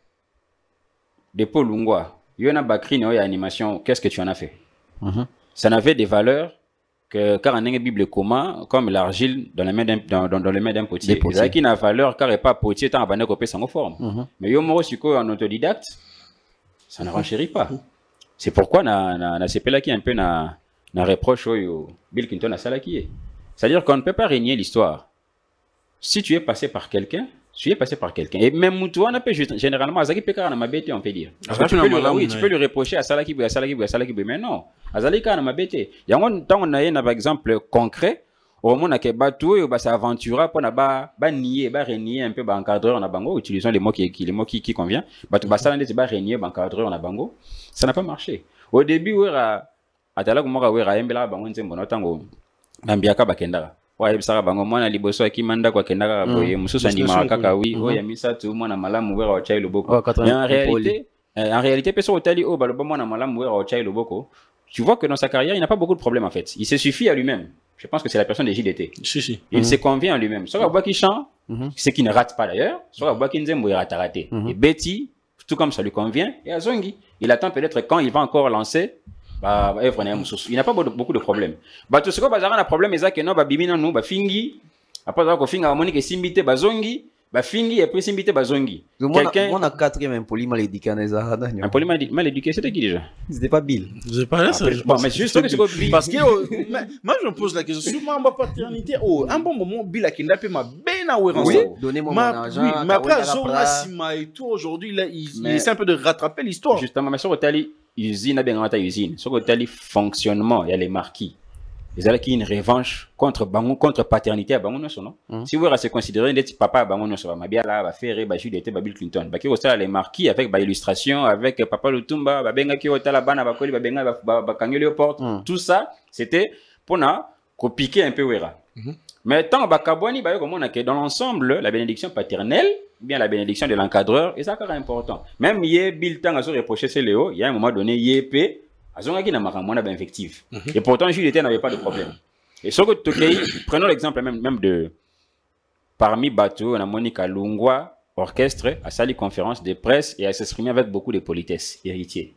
depuis Lungwa, il y a une animation, qu'est-ce que tu en as fait? Ça n'avait des valeurs que, car on a une Bible commun, comme l'argile dans les mains d'un potier. Ça qui n'a valeur car il n'est pas potier, tant à copier sans forme. Mais il y a un autodidacte, ça ne renchérit pas. C'est pourquoi on a là qui un peu na reproche au Bill Clinton à Salaki. C'est-à-dire qu'on ne peut pas régner l'histoire. Si tu es passé par quelqu'un, tu es passé par quelqu'un. Et même Moutoua, généralement, Azaki Pekara n'a pas bêté, on peut dire. Tu peux lui reprocher à Salaki, mais non. Azali Kana m'a bêté. Il y a un temps, on a un exemple concret, au moment où on a battu, on s'est aventuré pour nier un peu l'encadreur en Abango, utilisons les mots qui conviennent. Ça n'a pas marché. Au début, on a ouais, ça va moi na liboso akimanda kwa kendaka boye mususu ndima kaka wi oya misatu mwana malamu wera wa chai loboko. Mais en réalité peso otali o baloba mwana malamu wera wa chai loboko. Tu vois que dans sa carrière, il n'a pas beaucoup de problèmes en fait. Il se suffit à lui-même. Je pense que c'est la personne des JDT. Il se convient en lui-même. Soit Aboua qui chante, ce qui ne rate pas d'ailleurs, soit Aboua qui nzembo il rate raté. Et Betty, tout comme ça lui convient, et Azongi, il attend peut-être quand il va encore lancer. Il n'a pas beaucoup de problèmes. Tout ce qu'on a un problème, c'est que nous, bimina nous, fingi. Après ça, qu'on fingi à Monique et Simbite, bazongi, fingi et puis Simbite, bazongi. Quelqu'un. On a quatrième impoli mal éduqué. Impoli mal éduqué, c'était qui déjà? C'était pas Bill. C'est pas là, ça. Mais juste que c'est Bill. Parce que moi, je me pose la question. Sur ma paternité, un bon moment, Bill a kidnappé ma bena ou oui, donnez-moi mon argent. Mais après, Zora Sima et tout, aujourd'hui, il essaie un peu de rattraper l'histoire. Justement, mais sur Otali, usine a bien usine. Sur Otali, fonctionnement, il y a les marquis. Ils ont une revanche contre paternité à Bangono, non? Si vous voulez se considérer des papa à Bangono, ça va bien là, va faire, va juger Bill Clinton. Qui aussi les marquis avec illustration, avec Papa Lutumba, va benga qui ota la bana, va coller, va benga, va cagner aux portes. Tout ça, c'était pour piquer un peu Wera. Mais tant Bakabouani, dans l'ensemble, la bénédiction paternelle, bien la bénédiction de l'encadreur, et ça c'est important. Même Bill Tang a reproché Léo, il y a un moment donné, Yépé, et pourtant, Jules n'avait pas de problème. Et sur le prenons l'exemple même de parmi Bateau, on a Monica Lungwa, orchestre, à salle conférence de presse et à s'exprimer avec beaucoup de politesse. Héritier,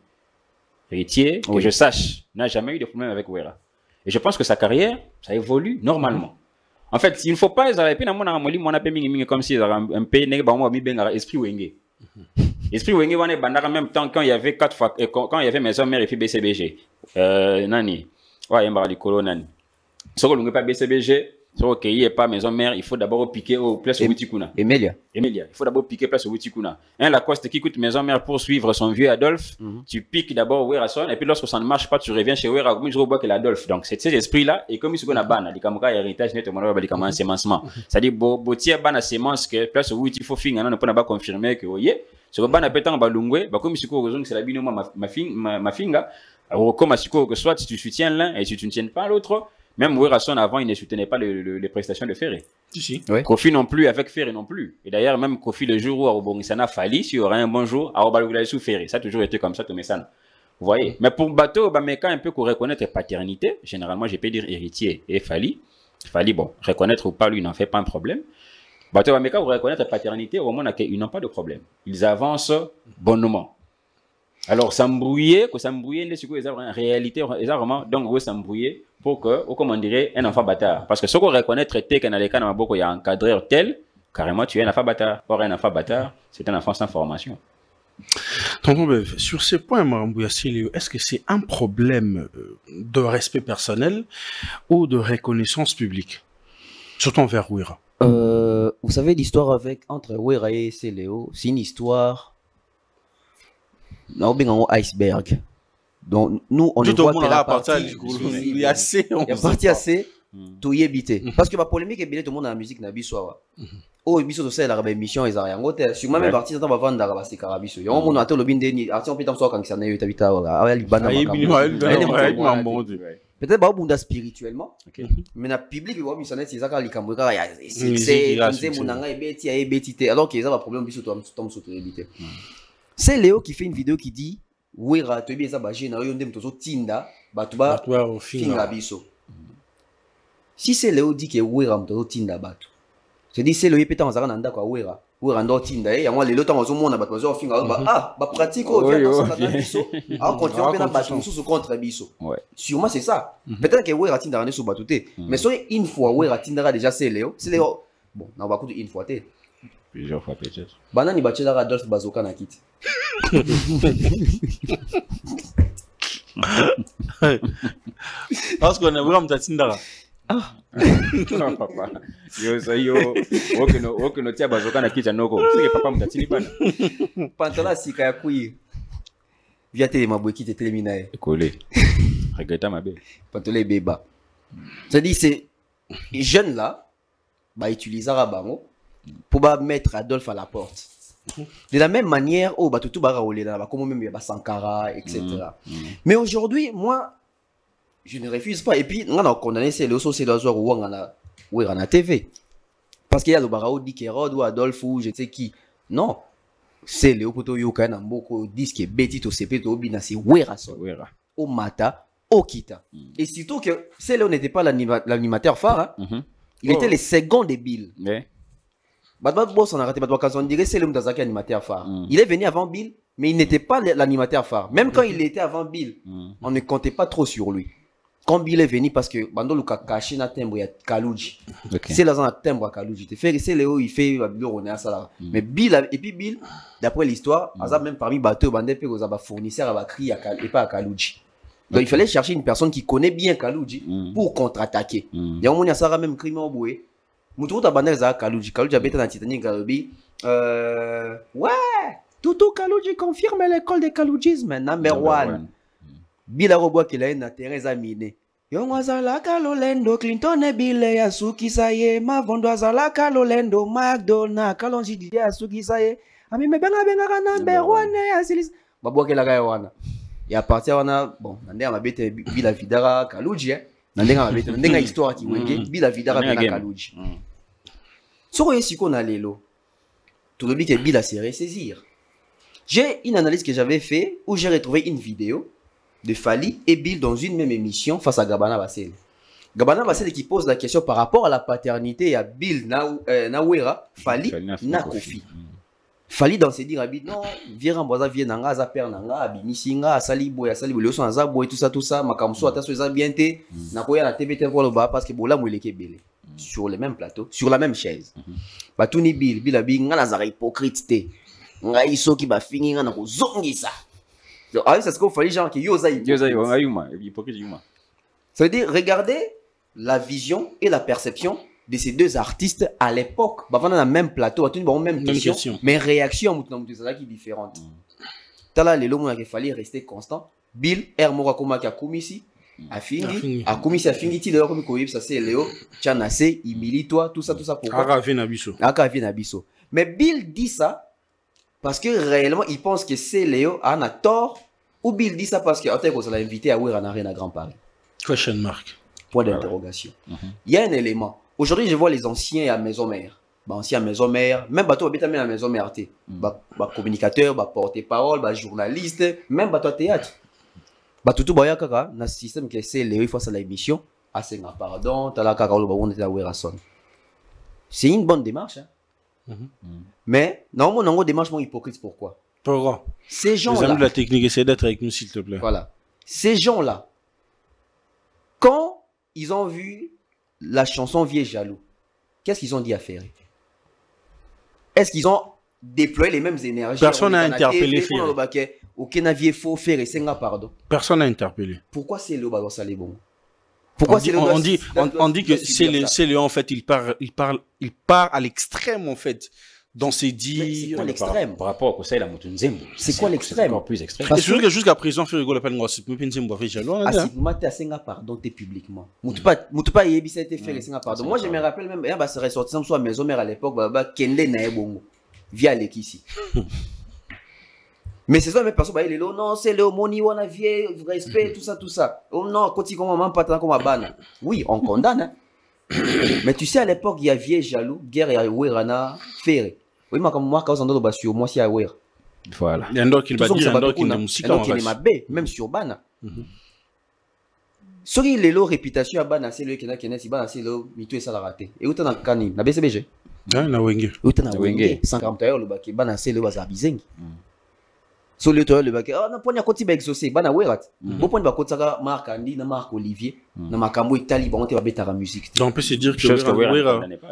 que je sache, n'a jamais eu de problème avec Wera. Et je pense que sa carrière, ça évolue normalement. En fait, il ne faut pas comme si un peu esprit wenge. Esprit Wenge en même temps quand il y avait 4 fois quand il y avait Maison Mère et puis BCBG. Nani. Ouais, il y a Nani. Ce que l'on pas BCBG, Ok, il n'y a pas maison mère, il faut d'abord piquer au place au Witikuna. Emilia, il faut d'abord piquer place au Witikuna. Un Lacoste qui coûte maison mère pour suivre son vieux Adolphe, tu piques d'abord Werason, et puis lorsque ça ne marche pas, tu reviens chez Wera, comme je vois que l'Adolphe. Donc c'est cet esprit-là, et comme il se connaît ban, il y a un héritage net, il y a un sémencement. C'est-à-dire, botier ban à sémence que place au Witi faut finir, on ne peut pas confirmer que, oui, ce que ban à pétant balungwe, comme il se connaît que c'est la binôme ma finga, comme que soit tu soutiens l'un et si tu ne tiens pas l'autre. Même Werason avant, il ne soutenait pas les prestations de Ferré. Si. Ouais. Kofi non plus, avec Ferré non plus. Et d'ailleurs, même Kofi, le jour où Arobongisana Fali, s'il y aurait un bon jour, Arobalugula sous Ferré. Ça a toujours été comme ça, tout ça. Vous voyez. Mais pour Bateau, Bameka, un peu qu'on reconnaître paternité, généralement, je peux dire héritier et Fali. Fali, bon, reconnaître ou pas, lui, n'en fait pas un problème. Bateau, Bameka, pour reconnaître paternité, au moins, ils n'ont pas de problème. Ils avancent bonnement. Alors, s'embrouiller, en réalité, vraiment, donc, oui, s'embrouiller pour que, ou comme on dirait, un enfant bâtard. Parce que ce qu'on reconnaît traité qu'en les cas, il y a un encadreur tel, carrément, tu es un enfant bâtard. Or, un enfant bâtard, c'est un enfant sans formation. Tonton Bev, sur ces points, Marambouya Silio, est-ce que c'est un problème de respect personnel ou de reconnaissance publique? Surtout envers Wera. Vous savez, l'histoire entre Wera et Céléo, c'est une histoire. Non, bien iceberg. Donc nous on ne voit que la partie il y a assez, la partie assez tout y éviter parce que la polémique est bien tout le monde dans la musique na biso oh biso to c'est la émission ils arrivent ngote sur même partie ça va vendre dans la carabiso yo on a tout le binde ni artiste on peut tant quand ça na yota bita ah li bana peut-être ba bunda spirituellement mais na public wa missionnaire c'est ça quand likambo ka ya c'est munanga ebeti alors que ça va problème biso to sauter éviter. C'est Léo qui fait une vidéo qui dit Wera to bien ça ba gena yo ndem tozo tinda batuba finga biso. Si c'est Léo dit que Wera mtozo tinda batu. Je dis c'est Léo pétant zaka nanda kwa Wera ndo tinda ya moi lelo temps ozo mona batu zo finga ba pratique au bien dans ça biso. Alors continue pena batu sous contre biso. Sûrement c'est ça. Peut-être que Wera tinda rane sous batuté. Mais so une fois Wera tinda déjà c'est Léo bon, on va écouter une fois té. Plusieurs fois peut-être. Banani bachela Adolphe Bazoka na kiti. Parce qu'on a vraiment tatindara. Ah. Non papa. Yo ok no tia Bazoka na kiti noko. C'est papa mtatini pana. Pantola sika ya kui. Via télé mabweki te téléminae. Collé. Regretta ma belle. Pantola beba. Ça dit c'est jeune là ba utilisera bango pour mettre Adolphe à la porte. De la même manière, oh, bah tout va rouler là, comme même il y a Sankara, etc. Mais aujourd'hui, moi, je ne refuse pas. Et puis, on a condamné c'est le social joueur où on a TV. Parce qu'il y a le barao dit Kérod ou Adolphe ou je sais qui. Non. C'est le Poto Yoka Namboko disque et Betty to CP to Obina, c'est Wera. Au Mata, au Kita. Et surtout que c'est là, on n'était pas l'animateur phare. Il était le second de Bill. Boss on a raté quand on dirait c'est le Mdazaki animateur phare. Il est venu avant Bill, mais il n'était pas l'animateur phare. Même quand il était avant Bill, on ne comptait pas trop sur lui. Quand Bill est venu, parce que Bando Luka caché na timbre ya Kalouji. C'est là un timbre à Kalouji. C'est Léo il fait on est à ça. Mais Bill et puis Bill, d'après l'histoire, même parmi bateau bandé pe aux fournisseurs à crier et pas à Kalouji. Donc il fallait chercher une personne qui connaît bien Kalouji pour contre-attaquer. Il y a un moment ça même crime au boué. Moutou Tabanel za Kalouji habite dans Titanic Garobi. Ouais, Toutou Kalouji confirme l'école de Kaloujisme number 1. Bila robo qui l'a na Teresa Mine. Yongo zala Kalolendo Clinton e bile ya sukisaye mavondo zala Kalolendo McDonald Kalonji di ya sukisaye. Ami me benga number 1 ya silis. Babo ke la ga wana. Et à partir wana bon, ndenge mabete bila vidara Kalouji Ndenga histoire qui wenge bila vidara na Kalouji. So yesi qu'on a lelo. Tout le que bila s'est ressaisir. J'ai une analyse que j'avais fait où j'ai retrouvé une vidéo de Fali et Bill dans une même émission face à Gabana Bassel. Gabana Bassel qui pose la question par rapport à la paternité à Bill na Wera, Fali na Kofi. Fali dans ses dire habite non, viens remboisa viens nanga za père nanga abimisinga asali boy le son za boy tout ça makamso ataso za bien te na koya na TVT pour le bas parce que bola mweleke belé sur le même plateau, sur la même chaise. Ba tuni Bill abi ngana za hypocrite te. Ngai so ki ba fingi ngana ko zongisa. Ah c'est ce qu'on fallait genre que yoza hypocrite yuma. Ça veut dire regardez la vision et la perception de ces deux artistes à l'époque. Bah, on a le même plateau, on a même question, mais réaction qui différente. Tala les lots il fallait rester constant. Bill Hermora Komaka Kumisi Afingi ti d'ailleurs comme Koyib ça c'est Léo Tchanase Imili toi tout ça pourquoi Aka Nabiso. Mais Bill dit ça parce que réellement il pense que c'est Léo a tort ou Bill dit ça parce que Oteko ça l'a invité à Ouir en Arène à Grand Paris. Question mark. Point d'interrogation. Il y a un élément. Aujourd'hui je vois les anciens à Maison Mère. Bah ancien Maison Mère, même bateau habite à la Maison Mère, bah communicateur, bah porte-parole, bah journaliste, même bateau théâtre. Bah tout baya kaka, na système qui c'est les fois ça l'émission, assez pardon, tala kaka le on était à Werason. C'est une bonne démarche hein. Mais normalement une démarche hypocrite pourquoi? Pourquoi? Ces gens là. Les amis de la technique essaient d'être avec nous s'il te plaît. Voilà. Ces gens là quand ils ont vu la chanson Vieux Jaloux, qu'est-ce qu'ils ont dit à faire? Est-ce qu'ils ont déployé les mêmes énergies? Personne n'a interpellé pardon. Personne n'a interpellé. Pourquoi c'est le ballon salé bon? Pourquoi on dit que c'est le en fait il part à l'extrême en fait dans ses dits. C'est quoi l'extrême? Par rapport au conseil la Mutunzembo. C'est quoi l'extrême? Encore plus extrême. C'est sûr que jusqu'à présent fait rigoler pas de moi c'est plus Nzembo fait jaloux. Ah si vous m'avez senga pardon publiquement. Mutu pas yebisa été fait senga pardon. Moi je me rappelle même bah c'est ressorti sur Maison Mère à l'époque bah Kende na bongo via Lekisi. Mais c'est ça même personne bah il est là non c'est le moni on a vieux respect tout ça. Oh non quand comment maman pas comme bana. Oui, on condamne. Mais tu sais à l'époque il y a Vieux Jaloux, guerre et Werana Ferré. Oui, moi, quand on a sur moi, c'est à Ouer. Voilà. Il y a un doc qui va dire, un doc qui n'a musique en fait. Même sur Bana. Ce qui est leur réputation à Bana, c'est le qui n'a qu'un si Bana, c'est le mito et ça l'a raté. Et où t'en as Kani, na BCBG. Na Wenge. Où t'en as Wenge. 140 heures, le bac, Bana, c'est le Wazabizeng. Sur le toit, le bac, ah, n'a pas n'y a côté exaucé, Bana Ouerat. Bon point de bac, ça Marc Andy, na Marc Olivier, na Makambo Italie, bon, tu vas bêter la musique. On peut se dire que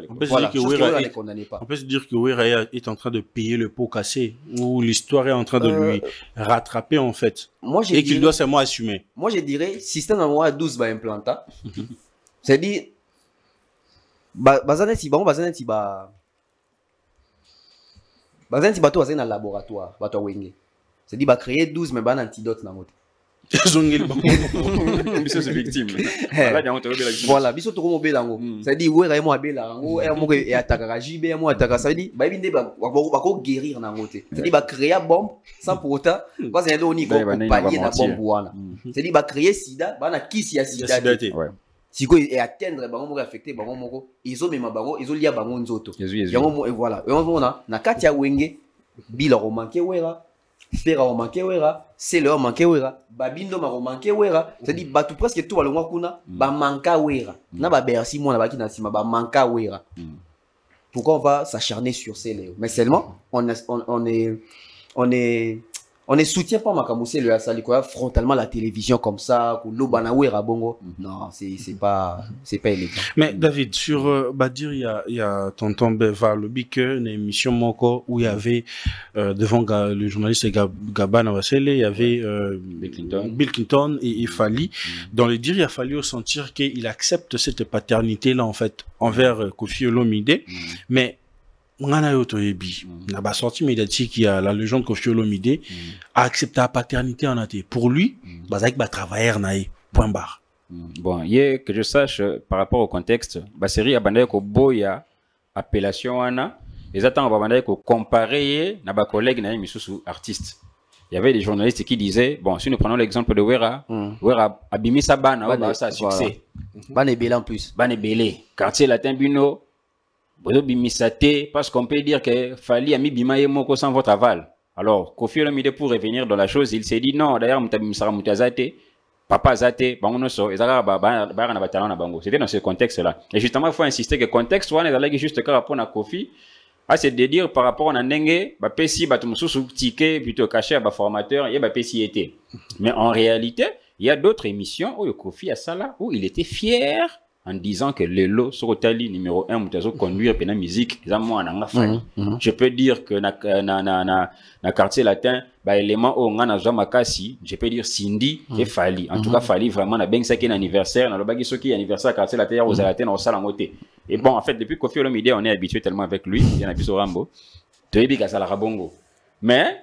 on peut se dire que Ouera est en train de payer le pot cassé, ou l'histoire est en train de lui rattraper en fait. Et qu'il doit seulement assumer. Moi je dirais, système à 12 va implanter. C'est-à-dire, bazanet si bon, bazanet si ba toi c'est dans le laboratoire, ba toi wenge. C'est-à-dire bah créer 12 mais bah un antidote dans l'autre. Biso c'est victime. Voilà, biso to ko be lango. C'est-à-dire ouais mo be lango et mo e attaquer JB mo attaquer ça veut dire bah binde ba ko guérir dans l'autre. C'est-à-dire bah créer bombe sans pour autant parce que on y ko palier na bombe wana. C'est-à-dire bah créer sida bah na kisi ya sida. Si ko et atteindre ba mo affecter ba mo ko ils ont même bango ils ont lié bango nzoto. Yango voilà. Et on a na kati ya wenge bila ko manquer wera. Faire au manqué wera, c'est le manqué wera, babindo ma manqué wera, c'est-à-dire bah tout presque tout à l'ongwa kuna, bah manka wera, na ba bersi moi na ba kina sima ba manka wera. Pourquoi on va s'acharner sur ces léos? Mais seulement on est soutient pas Makamoussé le asali quoi frontalement la télévision comme ça ou l'obana wera bongo. Non, c'est pas élégant. Mais David sur Badir il y a tonton Beva le big une émission moko où il y avait devant le journaliste Gabana Wasele, il y avait Bill Clinton et Fally. Dans le dire il a fallu sentir qu'il accepte cette paternité là en fait envers Koffi Olomide, mais on a yotoyebi na sortie médiatique il y a la légende Koffi Olomide a accepté la paternité en athée pour lui bazak ba travailler naï point barre. Bon hier que je sache par rapport au contexte ba série abandé ko boya appellation ana les attend abandé ko comparer na ba collègue na misusu artiste. Il y avait des journalistes qui disaient bon si nous prenons l'exemple de Wera abimisa bana ou ça succès bana belé en plus bana belé quartier latin Bino parce qu'on peut dire que Fally a mis Bimaye Moko sans votre aval. Alors, Koffi Olomide pour revenir dans la chose, il s'est dit non, d'ailleurs, papa Zate, c'était dans ce contexte-là. Et justement, il faut insister que le contexte, c'est juste par rapport à Koffi, c'est de dire par rapport à Nenge, si ticket plutôt caché à formateur, il y a si était. Mais en réalité, il y a d'autres émissions où Koffi a ça là, où il était fier en disant que Lelo, Sokotali, numéro 1, Moutazo, conduire la musique, je peux dire que na quartier latin, élément où on a Makasi, je peux dire Cindy et Fali. En tout cas, Fali vraiment, na bien ça qui est anniversaire, na le bagi ce qui est anniversaire quartier latin, aux Alaten, au Salamoté. Et bon, en fait, depuis Kofi Olomide, on est habitué tellement avec lui, il y en a plus au Rambo, mais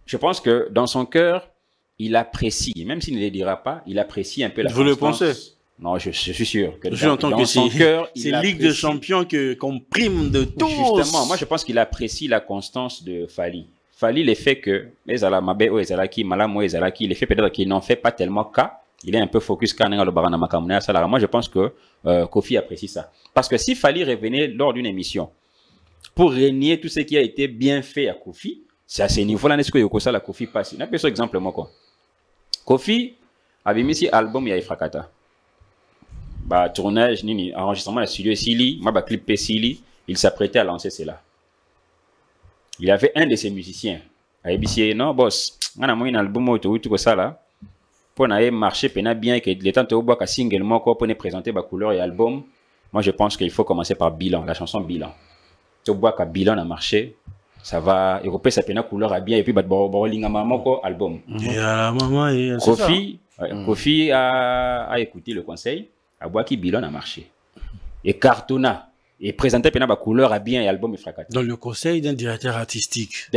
je pense que dans son cœur, il apprécie, même s'il ne le dira pas, il apprécie un peu la constance. Vous le pensez? Non, je suis sûr. Que dans son cœur, c'est Ligue des Champions qu'on prime de tous. Justement, moi je pense qu'il apprécie la constance de Fali. Fali, le fait que il fait peut-être qu'il n'en fait pas tellement cas. Il est un peu focus moi je pense que Kofi apprécie ça. Parce que si Fali revenait lors d'une émission pour régner tout ce qui a été bien fait à Kofi, c'est à ce niveau-là que Yokosa la Kofi passe. Un peu exemple moi quoi. Kofi avait mis ici album ya Ifrakata. Tournage, enregistrement la studio Sili, clip Sili, il s'apprêtait à lancer cela. Il avait un de ses musiciens. Il dit non boss, on a un album tout ça là. Pour marcher bien que les temps où un single pour présenter ma couleur et album. Moi je pense qu'il faut commencer par Bilan, la chanson Bilan. Tu vois que Bilan a marché, ça va Europe ça peine couleur à bien et puis album. Kofi a écouté le conseil. Abouaki Bilan a marché. Et Cartona et présenté ma couleur à bien et album et fracas. Dans le conseil d'un directeur artistique.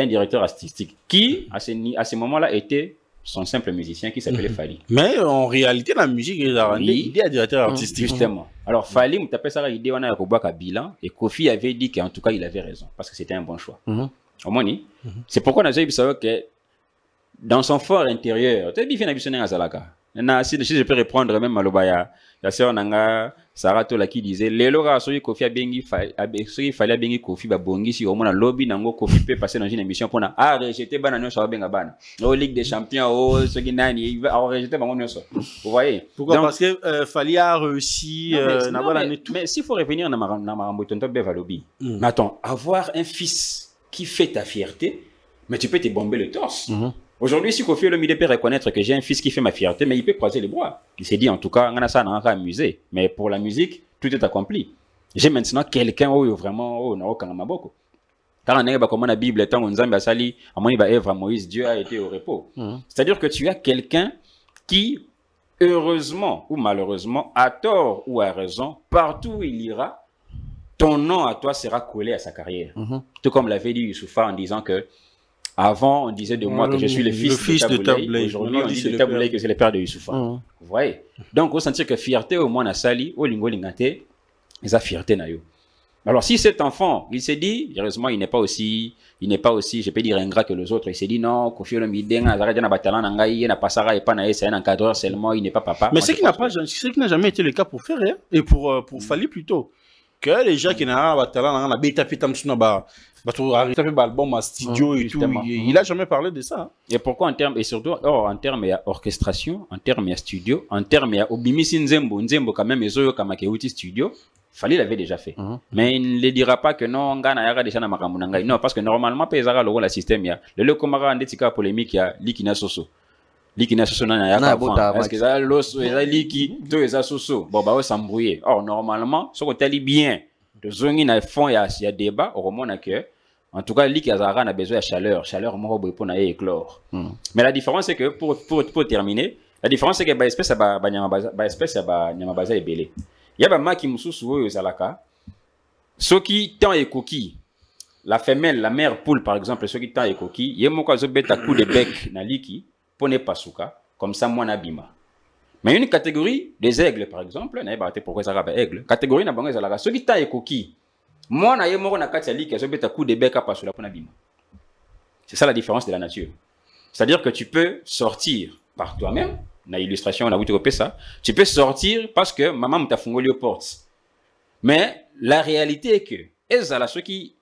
Qui, à ce moment-là, était son simple musicien qui s'appelait Fali. Mais en réalité, la musique, il a rendu idée à directeur artistique. Justement. Alors, Fali, on tapait ça, l'idée, on a un Bilan. Et Kofi avait dit qu'en tout cas, il avait raison. Parce que c'était un bon choix. Au moins, c'est pourquoi on a dit que dans son fort intérieur, tu as dit qu'il y a une Azalaka. Si je peux reprendre même Malobaya, la sœur Nanga, Sarah Tola qui disait, les loras, ceux qui a bengi, il fallait bengi Kofi, bongi, si au moins lobby, nango Kofi peut passer dans une émission pour rejeter banane sur la bengaban. Au Ligue des Champions, ceux qui n'ont il va rejeter banane sur. Vous voyez? Pourquoi? Donc, parce que Fali a réussi, mais s'il faut revenir dans Marambotonto Bevalobi, mais attends, avoir un fils qui fait ta fierté, mais tu peux te bomber le torse. Aujourd'hui, si Kofi Olomide peut reconnaître que j'ai un fils qui fait ma fierté, mais il peut croiser les bras. Il s'est dit, en tout cas, on a ça, on a amusé. Mais pour la musique, tout est accompli. J'ai maintenant quelqu'un où vraiment, on a aucun maboko. Car on a comme la Bible, tant on a sali, à mon Eva, Moïse, Dieu a été au repos. C'est-à-dire que tu as quelqu'un qui, heureusement ou malheureusement, à tort ou à raison, partout où il ira, ton nom à toi sera collé à sa carrière. Tout comme l'avait dit Youssoufa en disant que avant, on disait de moi que je suis le fils de Taboulay. Aujourd'hui, on dit de Taboulay que c'est le père de Youssoufa. Vous voyez? Donc, on sentit que fierté au moins à Sali, au Lingo Lingate, ils ont fierté na yo. Alors, si cet enfant, il s'est dit, heureusement, il n'est pas aussi, je peux dire, ingrat que les autres. Il s'est dit, non, Kofi Olomide, il n'a pas Sarah et pas Naïs, c'est un encadreur seulement, il n'est pas papa. Mais ce qui n'a jamais été le cas pour Ferré, et pour Fali plutôt. Que les gens qui n'ont pas de talent, studio et tout, il n'a jamais parlé de ça. Et pourquoi en termes, et surtout en termes d'orchestration, en termes de studio, en termes de Obimisi Nzembo quand même, ils ont comme studio, Fali l'avait déjà fait. Mais il ne le dira pas que non, non, parce que normalement, le système, il y a le Komara Ndetika polémique, il y a Likina Soso. Likina Soso parce que ça l'os liki to eza soso bon bah s'embrouiller. Or normalement ce qu'on tali bien de zone na fond il y a débat au moment que en tout cas liki azara a besoin de chaleur mo pour na éclore. Mais la différence c'est que pour terminer, la différence c'est que ba espèce ba nyama baza ebele. Il y a ba maki mususu oyo zalaka ceux qui tant et coquille. La femelle, la mère poule par exemple, ceux qui tant et coquille, yemo zo beta coup de bec na liki pour ne pas souka, comme ça, moi, n'abima. Mais une catégorie des aigles, par exemple, n'a pas pourquoi ça va aigle. Catégorie n'a pas ça ceux qui taillent coquille. Moi, n'a pas na katali qui a un coup de bec à pas sur la ponabima. C'est ça la différence de la nature. C'est-à-dire que tu peux sortir par toi-même. Na illustration, on a vu ça. Tu peux sortir parce que maman t'a fongoli aux portes. Mais la réalité est que,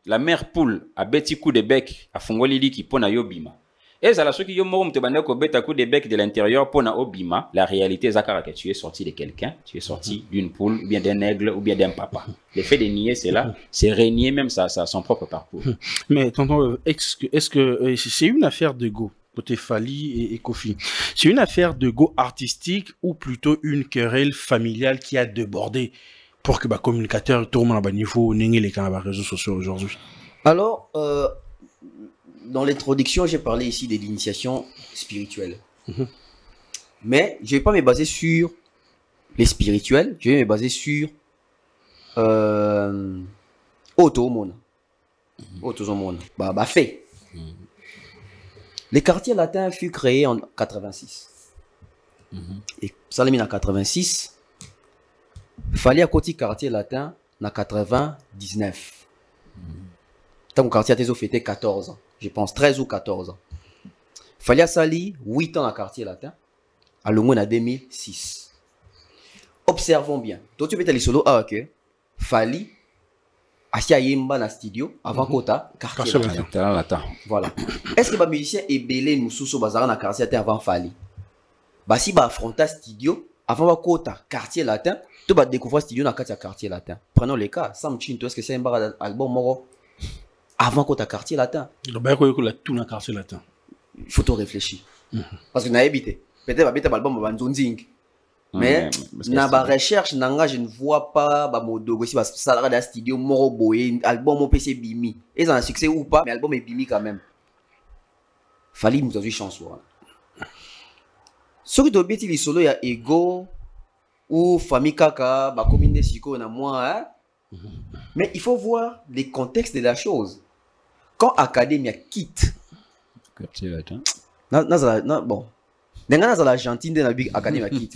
la mère poule a petit coup de bec à fongoli li qui pona yobima. Et ça, ceux qui ont te coup de bec de l'intérieur pour na obima, la réalité est que tu es sorti de quelqu'un, tu es sorti d'une poule, ou bien d'un aigle, ou bien d'un papa. Le fait de nier cela, c'est renier même son propre parcours. Mais tonton, est-ce que c'est une affaire d'ego? côté Fally et Kofi. C'est une affaire de go artistique ou plutôt une querelle familiale qui a débordé pour que communicateur tourne à bas niveau n'ayez les réseaux sociaux aujourd'hui? Alors, dans l'introduction, j'ai parlé ici de l'initiation spirituelle. Mais je ne vais pas me baser sur les spirituels, je vais me baser sur Automone. Fait. Les quartiers latins furent créés en 86. Et ça l'a mis en 86. Fallait à côté quartier latin en 99. Tant que quartier a fêté 14 ans. Je pense 13 ou 14 ans. Fallait à Sali 8 ans dans quartier latin. À le moins en 2006. Observons bien. Toi tu peux aller solo que Fally Asia Yemba na studio avant Kota quartier latin. Voilà. Est-ce que les musiciens et belé nous sous bazar na quartier latin avant Fally? Bah si bah affronta studio avant Kota quartier latin, tu vas découvrir studio na quartier latin. Prenons les cas, Sam Chinto, est-ce que c'est un album moro avant Kota quartier latin? Bah quoi la tout na quartier latin. Il faut te réfléchir. Parce que n'a habité. Peut-être bah album banzonzing. Mais dans la recherche, je ne vois pas modogo si ça dans studio moro boy album au PC bimi. Et ça a un succès ou pas, mais l'album est bimi quand même. Fally nous a eu chance. Ce qui doit être solo, il y a Ego ou Famille Kaka, commune Siko na moi. Mais il faut voir les contextes de la chose. Quand Academia quitte, bon. Dans l'Argentine, dans la Big Académie quitte.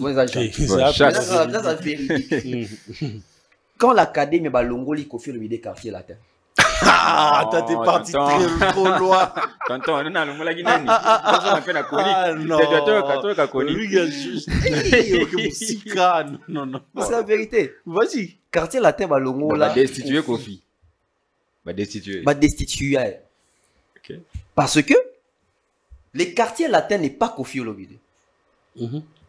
Quand l'Académie va l'ongoli Kofi le quartier latin. Ah, t'es parti trop loin. Tonton, on a le guinée. On fait la chronique. Non. C'est la vérité. Vas-y. Quartier latin va l'ongola. Va destituer Kofi. Va destituer. Parce que les quartiers latins n'est pas Kofi Olomide.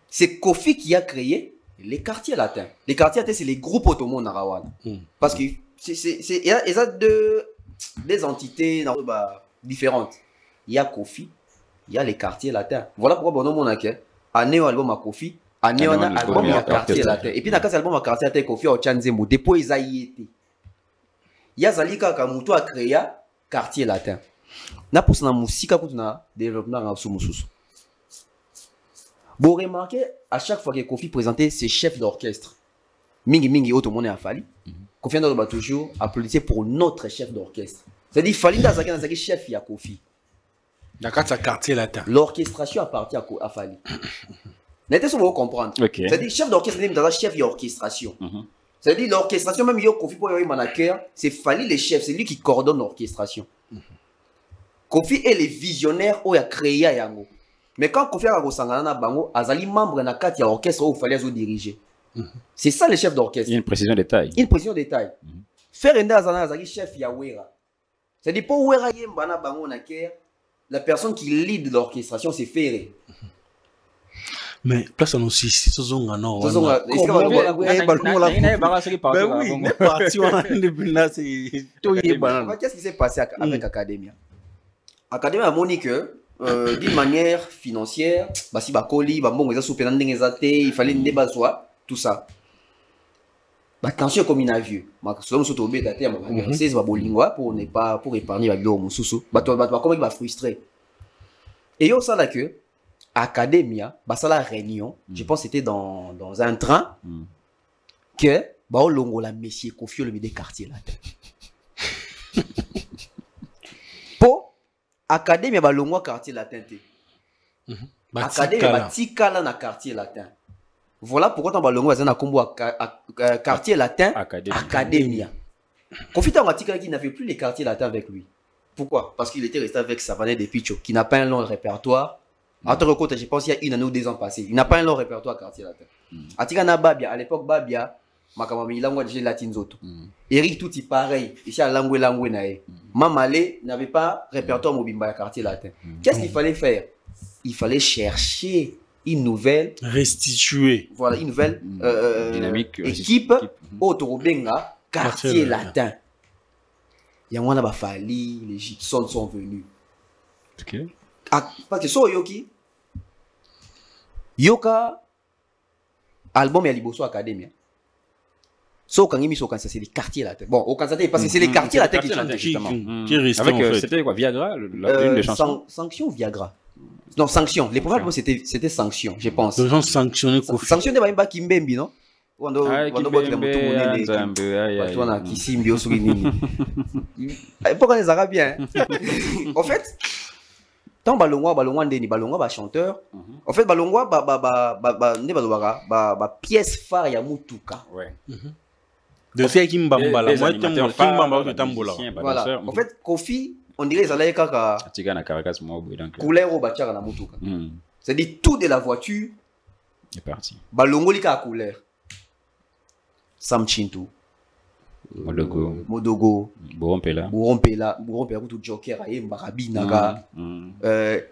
C'est Kofi qui a créé les quartiers latins. Les quartiers latins, c'est les groupes ottomans Narawan. Parce que il y a des entités différentes. Il y a Kofi, il y a les quartiers latins. Voilà pourquoi bon nom on a que année album à Kofi, année on a album à quartier latin. Et puis dans le album à quartier latin Kofi a Chanzemo depuis ils a été. Il y a Zalika Kamuto a créé quartier latin. Na pour ça musique pour na développement en sous-mususu. Vous remarquez à chaque fois que Kofi présentait ses chefs d'orchestre, mingi auto monde a Fally. Kofi a toujours applaudi pour notre chef d'orchestre. C'est-à-dire Fally dans un chef il y a Kofi. D'accord, c'est quartier latin. L'orchestration appartient à Fally. N'était-ce que vous comprendre. C'est-à-dire chef d'orchestre c'est dans un chef d'orchestration. C'est-à-dire l'orchestration même yo Kofi pour y manager, c'est Fally le chef, c'est lui qui coordonne l'orchestration. Kofi est le visionnaire où il a créé à Yango. Mais quand Kofi a resangana bango, azali membre na kati ya orchestre où il fallait diriger. C'est ça le chef d'orchestre. Il y a une précision de taille. Faire un azali chef ya Wera. C'est-à-dire pour Wera yemba na bango na ker, la personne qui lead l'orchestration c'est Ferré. Mais place en aussi si ce sont non. Ben oui, n'est parti on a c'est tout y banane. Qu'est-ce qui s'est passé avec Academia? Academia a moni que d'une manière financière, si bakoli, bon, il fallait ne bazwa tout ça. Attention comme il a vu. Selon ce tombé d'até, c'est pour ne pas pour épargner la vidéo mon sous. Comment il va frustrer. Et yo ça là que Academia, ça la réunion, je pense c'était dans un train que longo la monsieur Kofi le des quartiers là. Académie va longo quartier latin. Académie va tikala na quartier latin. Voilà pourquoi on va longo na combo quartier latin Académia. Kofi ta tikala qui n'avait plus les quartiers latins avec lui. Pourquoi? Parce qu'il était resté avec Savané de Picho qui n'a pas un long répertoire. Entre côté, je pense qu'il y a une année ou 2 ans passés. Il n'a pas un long répertoire quartier latin. Atika na Babia à l'époque Babia makamami langue de latine zoto. Eric tout est pareil. Ici à langue nae. Mamale n'avait pas répertoire mobimba à quartier latin. Qu'est-ce qu'il fallait faire? Il fallait chercher une nouvelle restituer. Voilà, une nouvelle dynamique équipe autour benga quartier latin. Il y a un Fally, les Gibson sont venus. parce que so yoki yoka album ya liboso académie so kangimi so kansa c'est les quartiers là bon au Kansa parce que c'est les quartiers là qui chantent justement avec c'était quoi Viagra une des chansons Sanction Viagra non Sanction les premiers albums c'était Sanction je pense les gens sanctionné Kofi Sanction de ba Kimbembi non wando baki na mutu munene toi na kisimbi osuri nini pourquoi les arabes en fait tant balongwa ndeni balongwa ba chanteur en fait balongwa ne ba pièce phare ya mutuka ouais de ce qui mbambala moi kimbamba que tambola voilà en fait Kofi on dirait ils allaient kaka tika na caracasse moi donc couleur au bachara na mutuka c'est dit tout de la voiture est parti balongoli ka couleur Sam Chintu Modogo Borompela tout Joker aye Mbarabi naga et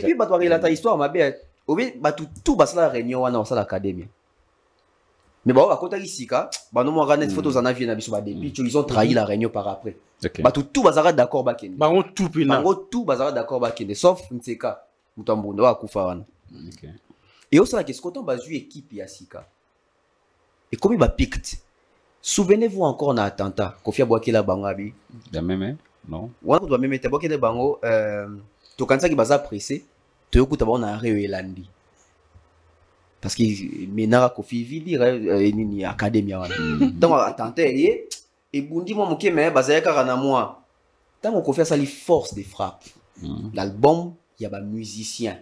puis bah toi relata histoire ma bête obi bah tout bah ça la réunion wana ça l'académie mais bah à côté ici ka bah non moi regarder photos en avion na biso ba depuis ils ont trahi la réunion par après bah tout bah ça d'accord ba kende bah on tout pina tout bah ça d'accord ba kende sauf Nseka mutambondo wa kufa wana et aussi la question quand on base équipe ya sika et comme il va piquer. Souvenez-vous encore d'un attentat. Kofi Abouakela Bangabi. La même, non? Ouais, on doit même mettre Abouakela Bango. Tu quand ça qui va pressé, tu écoutes d'abord na Réelandi. Parce que Menara Kofi Vili ni académie wana. Donc attentat et bundi mo moké mais bazaya karana moi. Tant qu'on Kofi ça li force de frappe. L'album, il y a ba musicien.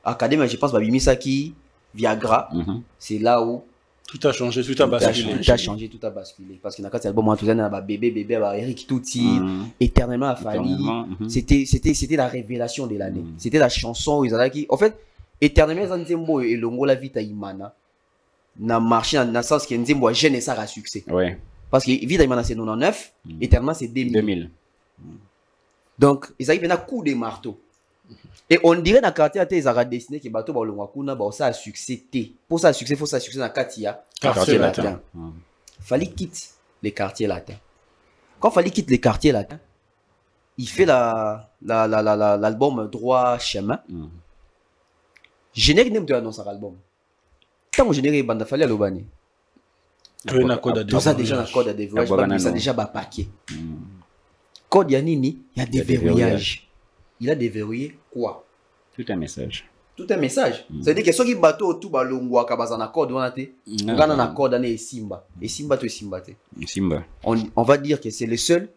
Académie, je pense ba Bimisaki Viagra, c'est là où tout a changé, tout a basculé. Tout a changé, tout a basculé. Parce que dans cet album, on a bébé, Eric Touti, éternellement à Fali. C'était la révélation de l'année. C'était la chanson où ils allaient qui. En fait, éternellement, Zanzembo et Longo la Vita Imana n'a marché dans le sens que Nzembo a gêné ça à succès. Ouais. Parce que Vita Imana c'est 99, éternellement c'est 2000. Donc, ils arrivent à coup de marteau. Et on dirait dans le quartier à ils ont dessiné que bateau ba longwakuna ba ça a succès pour ça succès faut ça succès dans Katia quartier latin. Fallait quitter les quartiers latins. Quand Fallait quitte les quartiers latins, il fait l'album Droit Chemin. Générique même de annonce à l'album. Tant que générique bande Fallait à l'Obani. Tout ça déjà dans code à déverrouillage, ça déjà bas paquet. Code Yanini, il y a des verrouillages. Il a déverrouillé quoi? Tout un message. Tout un message. C'est-à-dire que ceux qui battent tout balongwa kabazan accord on a été on a un accord d'année Simba et Simba to Simba te. Simba. On va dire que c'est le seul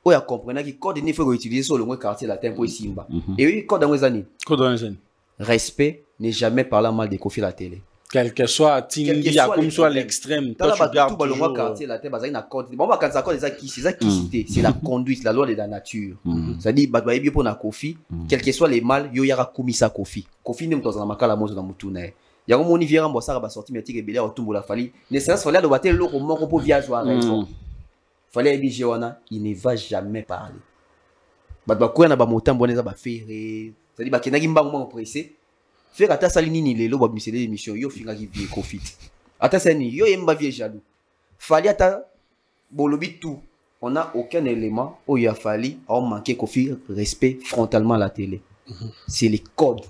où il a compris que code il faut utiliser sur le quartier latin pour Simba. Et oui code dans les années. Code dans les années. Respect n'est jamais parler mal de Kofi la télé. Quel que soit Tingi comme soit l'extrême. Toi tu gardes tout balongwa quartier latin bazan na code. Bon quand ça code c'est ça qui cité, c'est la conduite, la loi de la nature. C'est-à-dire bah bien pour na Kofi, quel que soit les mal, yo yara kumisa Kofi. Kofi nem tozana makala mozo na mutuna. Ya ngo moni viera mbosara ba sorti metti rebelle otumbo la fali. Ne serait-ce fallait le loko moko pour viager à raison. Fallait dire wana, il ne va jamais parler. Ba ko na ba motambo neza ba fere. C'est-à-dire ba kenaki mbango mo pressé. Faire ata salini ni lelo ba misele émission yo finga ki vie Kofi. Ata seni yo yemba vie jaloux. Fallait ata bolobi tout. On n'a aucun élément où il a fallu manquer Kofi respect frontalement à la télé. C'est les codes.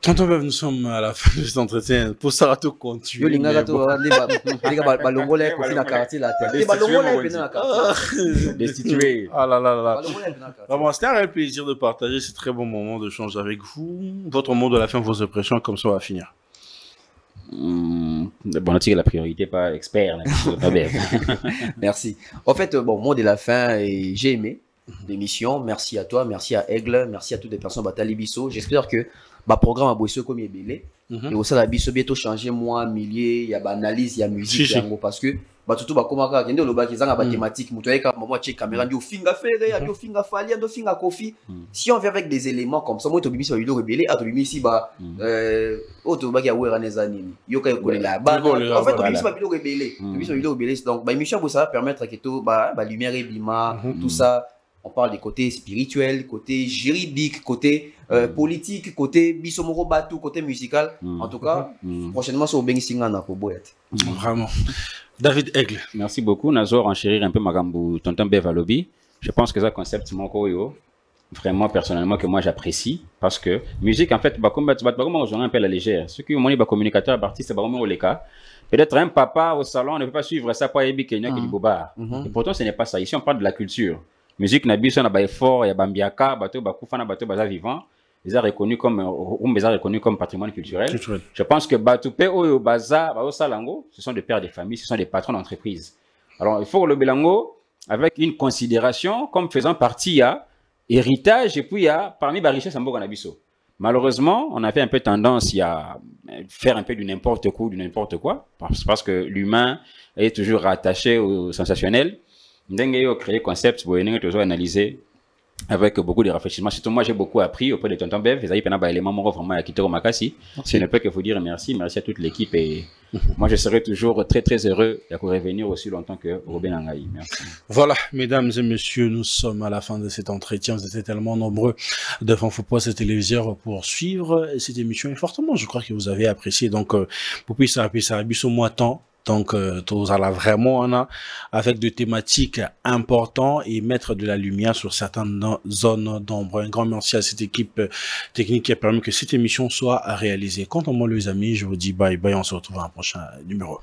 Tonton Bev, nous sommes à la fin de cet entretien. Pour ça, tout continue. Yo linga to les gars balongole Kofi na quartier la télé. Balongole na quartier. Destitué. Ah là là là. Vraiment, c'était un réel plaisir de partager ces très bons moments de change avec vous. Votre mot de la fin, vos impressions, comme ça on va finir. Bon, on tire la priorité, pas expert. Pas bien. Merci. En fait, bon, mot de la fin, j'ai aimé l'émission. Merci à toi, merci à Aigle, merci à toutes les personnes Batali Bisso. J'espère que le programme a bossé comme il est belé. Et au sein de la Bisso, bientôt changer moi, milliers, il y a analyse, il y a musique, parce que tout va comment quand on a des mathématiques, moi check caméra, yo finga ferré, yo finga fali, yo finga Kofi. Si on vient avec des éléments comme ça, moi to bimi sur vidéo rebelle, to bimi ici ba to ba ki awera les anime. Yo ka ko la ba. En fait to bimi sur vidéo rebelle, to bimi sur vidéo rebelle. Donc ba émission ça va permettre que to ba lumière et bima, tout ça. On parle des côtés spirituels, côté juridique, côté politique, côté bisomoro batou, côté musical. En tout cas, prochainement sur Bengi Singana pour Boyet. Vraiment. David Aigle. Merci beaucoup. Nazor enchérir un peu Magambu Tonton Bev Alobi. Je pense que c'est un concept vraiment personnellement que moi j'apprécie parce que musique en fait comme on joue un peu à la légère. Ceux qui ont des communicateurs artistes c'est les cas. Peut-être un papa au salon ne peut pas suivre ça pour Ebi Kenya qui dit boba. Et pourtant ce n'est pas ça. Ici on parle de la culture. Musique nabiso na ba effort ya bambiaka bato bakufana bato baza vivant. Ils sont reconnus comme patrimoine culturel. Je pense que Batoupe ou Baza, Salango, ce sont des pères de famille, ce sont des patrons d'entreprise. Alors il faut le Belango avec une considération comme faisant partie à héritage et puis parmi les richesses en Boganabiso. Malheureusement, on a fait un peu tendance à faire un peu du n'importe quoi, parce que l'humain est toujours rattaché au sensationnel. Nous créé concept pour toujours analyser avec beaucoup de réfléchissements. Surtout moi, j'ai beaucoup appris auprès de Tonton Bev. Ils avaient pas éléments vraiment à quitter au Makassi. Je ne peux que vous dire merci à toute l'équipe et moi je serai toujours très très heureux de revenir aussi longtemps que Robin Angaï. Merci. Voilà, mesdames et messieurs, nous sommes à la fin de cet entretien. Vous étiez tellement nombreux devant vos postes téléviseurs pour suivre cette émission et fortement, je crois que vous avez apprécié. Donc, pour puisse ça abuse au mois temps. Donc, tous allons vraiment avec des thématiques importantes et mettre de la lumière sur certaines zones d'ombre. Un grand merci à cette équipe technique qui a permis que cette émission soit réalisée. Quant à moi, les amis, je vous dis bye bye. On se retrouve dans un prochain numéro.